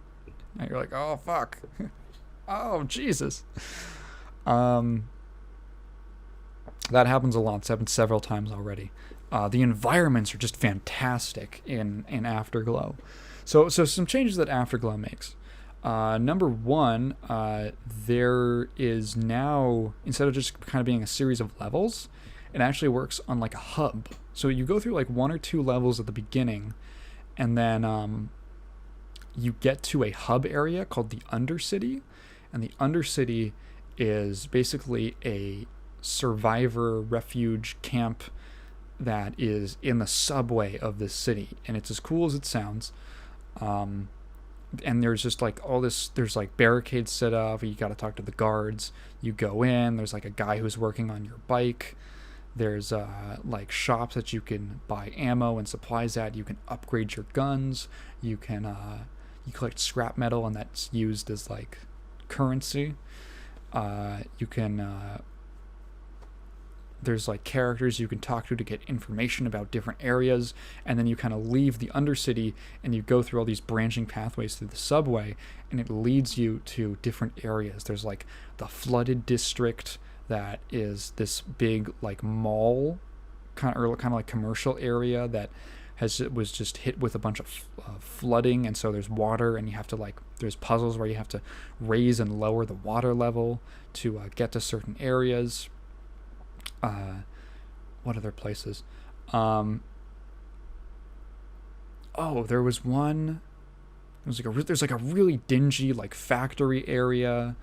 And you're like, oh fuck. Oh Jesus. That happens a lot. It's happened several times already. The environments are just fantastic in Afterglow. So some changes that Afterglow makes. Number one, there is now, instead of just kind of being a series of levels, it actually works on like a hub. So you go through like 1 or 2 levels at the beginning, and then you get to a hub area called the Undercity, and the Undercity is basically a survivor refuge camp that is in the subway of this city, and it's as cool as it sounds. And there's just like all this, there's like barricades set up, you got to talk to the guards. You go in, there's like a guy who's working on your bike. There's like shops that you can buy ammo and supplies at. You can upgrade your guns. You can you collect scrap metal, and that's used as like currency. You can there's like characters you can talk to get information about different areas, and then you kind of leave the Undercity and you go through all these branching pathways through the subway, and it leads you to different areas. There's like the flooded district that is this big like mall kind of like commercial area that was just hit with a bunch of flooding, and so there's water, and you have to like, there's puzzles where you have to raise and lower the water level to get to certain areas. What other places? Oh, there was one. There's like a really dingy like factory area.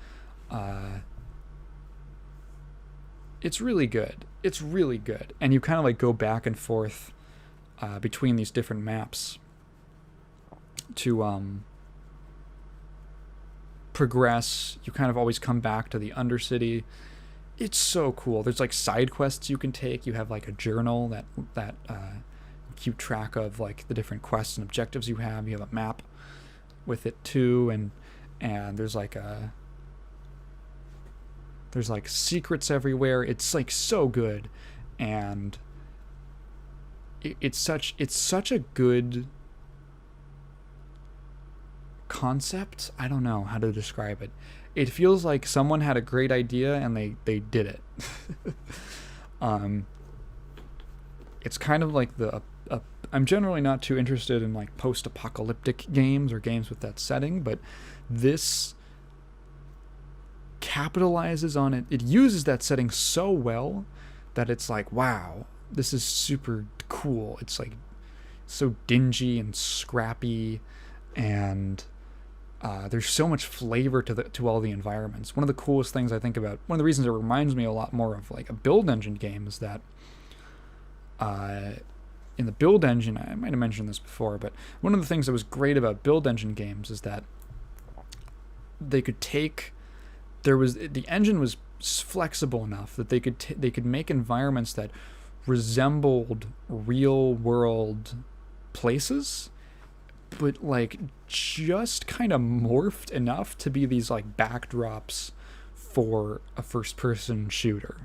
It's really good. It's really good, and you kind of like go back and forth between these different maps to progress. You kind of always come back to the Undercity. It's so cool. There's like side quests you can take. You have like a journal that keep track of like the different quests and objectives you have. You have a map with it too, and there's like secrets everywhere. It's like so good, and it's such a good concept. I don't know how to describe it. It feels like someone had a great idea and they did it. It's kind of like I'm generally not too interested in like post-apocalyptic games or games with that setting, but this capitalizes on it. It uses that setting so well that it's like, wow, this is super cool. It's like so dingy and scrappy, and there's so much flavor to all the environments. One of the coolest things I think about, one of the reasons it reminds me a lot more of like a build engine game, is that in the build engine, I might have mentioned this before, but one of the things that was great about build engine games is that they could take, the engine was flexible enough that they could make environments that resembled real world places, but like just kind of morphed enough to be these like backdrops for a first person shooter.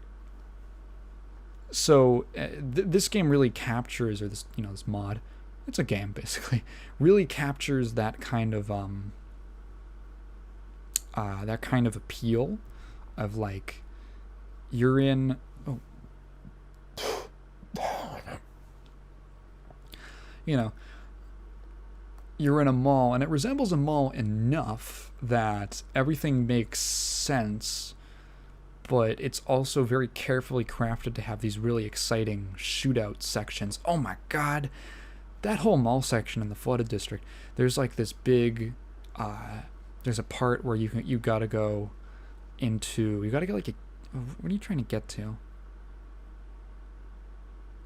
So this game really captures, or this mod, it's a game basically, really captures that kind of appeal of like, you're in you're in a mall, and it resembles a mall enough that everything makes sense, but it's also very carefully crafted to have these really exciting shootout sections. Oh my god, that whole mall section in the flooded district, there's like this big there's a part where you gotta go into, you gotta get like what are you trying to get to?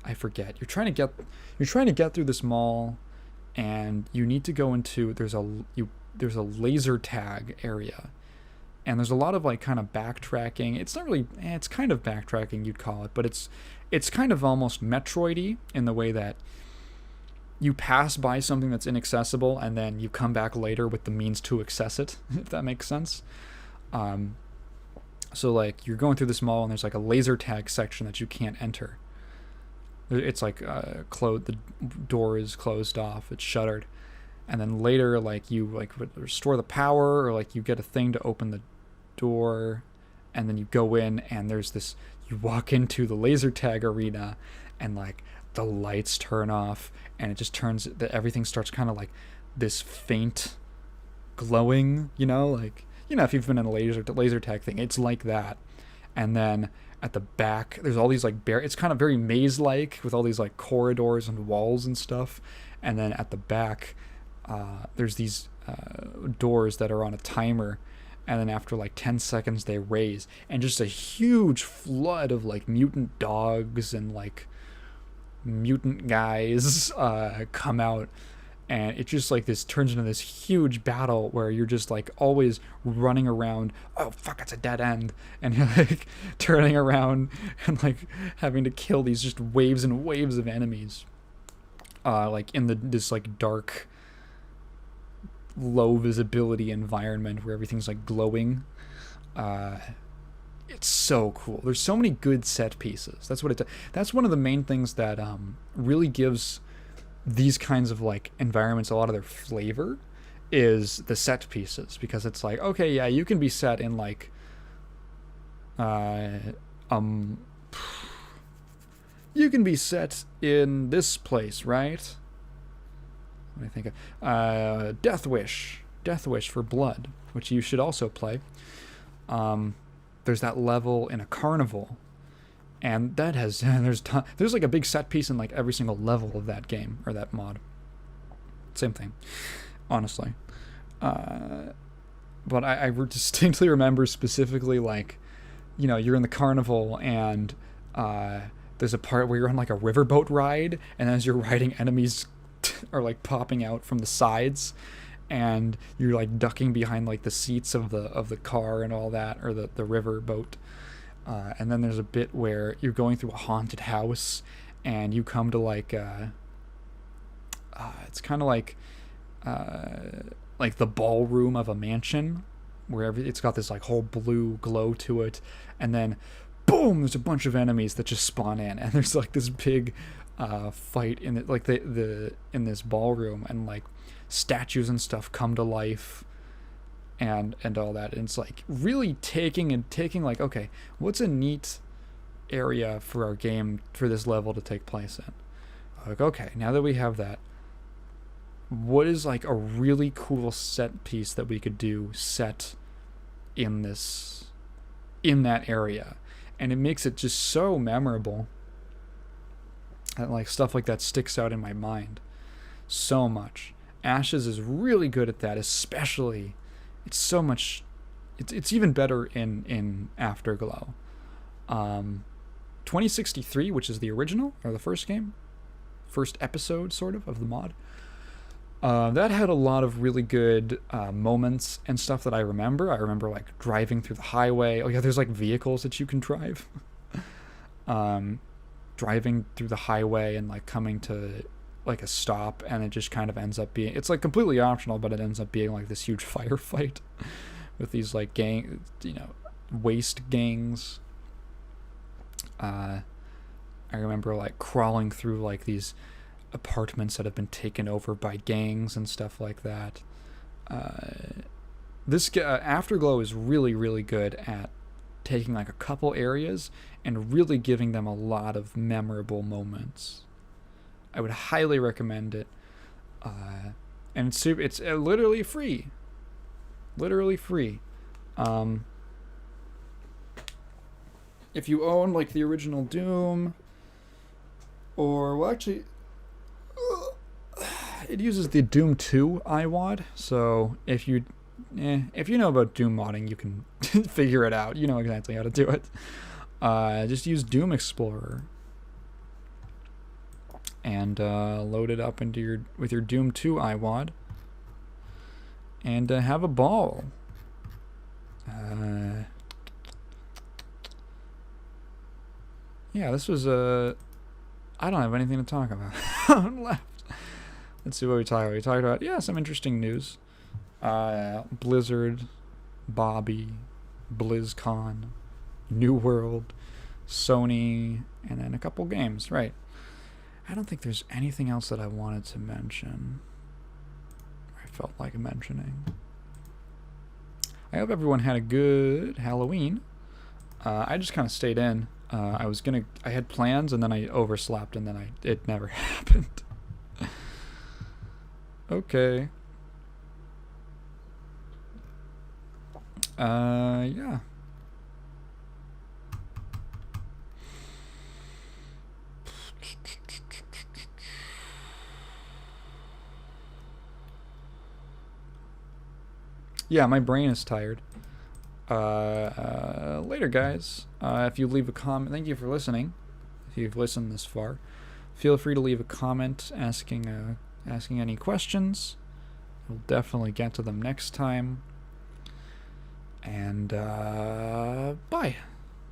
I forget. You're trying to get through this mall, and you need to go into, there's a laser tag area, and there's a lot of like kind of backtracking. It's not really, it's kind of backtracking, you'd call it, but it's kind of almost Metroid-y in the way that you pass by something that's inaccessible and then you come back later with the means to access it, if that makes sense. So like you're going through this mall, and there's like a laser tag section that you can't enter. It's like the door is closed off, it's shuttered, and then later like you like restore the power, or like you get a thing to open the door, and then you go in, and there's this, you walk into the laser tag arena, and like the lights turn off, and it just turns, everything starts kind of like this faint glowing, you know, like, you know, if you've been in a laser tag thing, it's like that. And then at the back, there's all these like it's kind of very maze-like with all these like corridors and walls and stuff. And then at the back, there's these doors that are on a timer, and then after like 10 seconds they raise, and just a huge flood of like mutant dogs and like mutant guys come out, and it just like this turns into this huge battle where you're just like always running around. Oh fuck, it's a dead end, and you're like turning around and like having to kill these just waves and waves of enemies, like in this like dark, low visibility environment where everything's like glowing. It's so cool. There's so many good set pieces. That's one of the main things that really gives these kinds of like environments a lot of their flavor, is the set pieces, because it's like, okay, yeah, you can be set in like you can be set in this place, right? What do I think of? Death Wish for Blood, which you should also play. There's that level in a carnival, and that has there's like a big set piece in like every single level of that game or that mod. Same thing, honestly. But I distinctly remember specifically, like, you know, you're in the carnival and there's a part where you're on like a riverboat ride, and as you're riding, enemies are like popping out from the sides, and you're like ducking behind like the seats of the car and all that, or the river boat. And then there's a bit where you're going through a haunted house, and you come to like it's kind of like the ballroom of a mansion, where it's got this like whole blue glow to it, and then boom, there's a bunch of enemies that just spawn in, and there's like this big fight in it, like the in this ballroom, and like statues and stuff come to life, and all that. And it's like really taking like, okay, what's a neat area for our game for this level to take place in? Like, okay, now that we have that, what is like a really cool set piece that we could do set in that area? And it makes it just so memorable. And like stuff like that sticks out in my mind so much. Ashes is really good at that, especially. It's so much. It's even better in Afterglow. 2063, which is the original, or the first game, first episode sort of the mod. That had a lot of really good moments and stuff that I remember. I remember like driving through the highway. Oh yeah, there's like vehicles that you can drive. Driving through the highway and like coming to like a stop, and it just kind of ends up being, it's like completely optional, but it ends up being like this huge firefight with these like waste gangs. I remember like crawling through like these apartments that have been taken over by gangs and stuff like that. This Afterglow is really, really good at taking like a couple areas and really giving them a lot of memorable moments. I would highly recommend it. And it's literally free. Literally free. If you own like the original Doom, or well, actually, it uses the Doom 2 iWad. So if you know about Doom modding, you can figure it out. You know exactly how to do it. Just use Doom Explorer and load it up with your Doom 2 iWad, and have a ball. Yeah, this was I don't have anything to talk about left. Let's see what we talked about. We talked about, some interesting news. Blizzard, Bobby, BlizzCon, New World, Sony, and then a couple games, right? I don't think there's anything else that I wanted to mention. I felt like mentioning. I hope everyone had a good Halloween. I just kind of stayed in. I had plans, and then I overslept, and then it never happened. Okay. Yeah. Yeah, my brain is tired. Later, guys. If you leave a comment, thank you for listening. If you've listened this far, feel free to leave a comment asking any questions. We'll definitely get to them next time. And bye.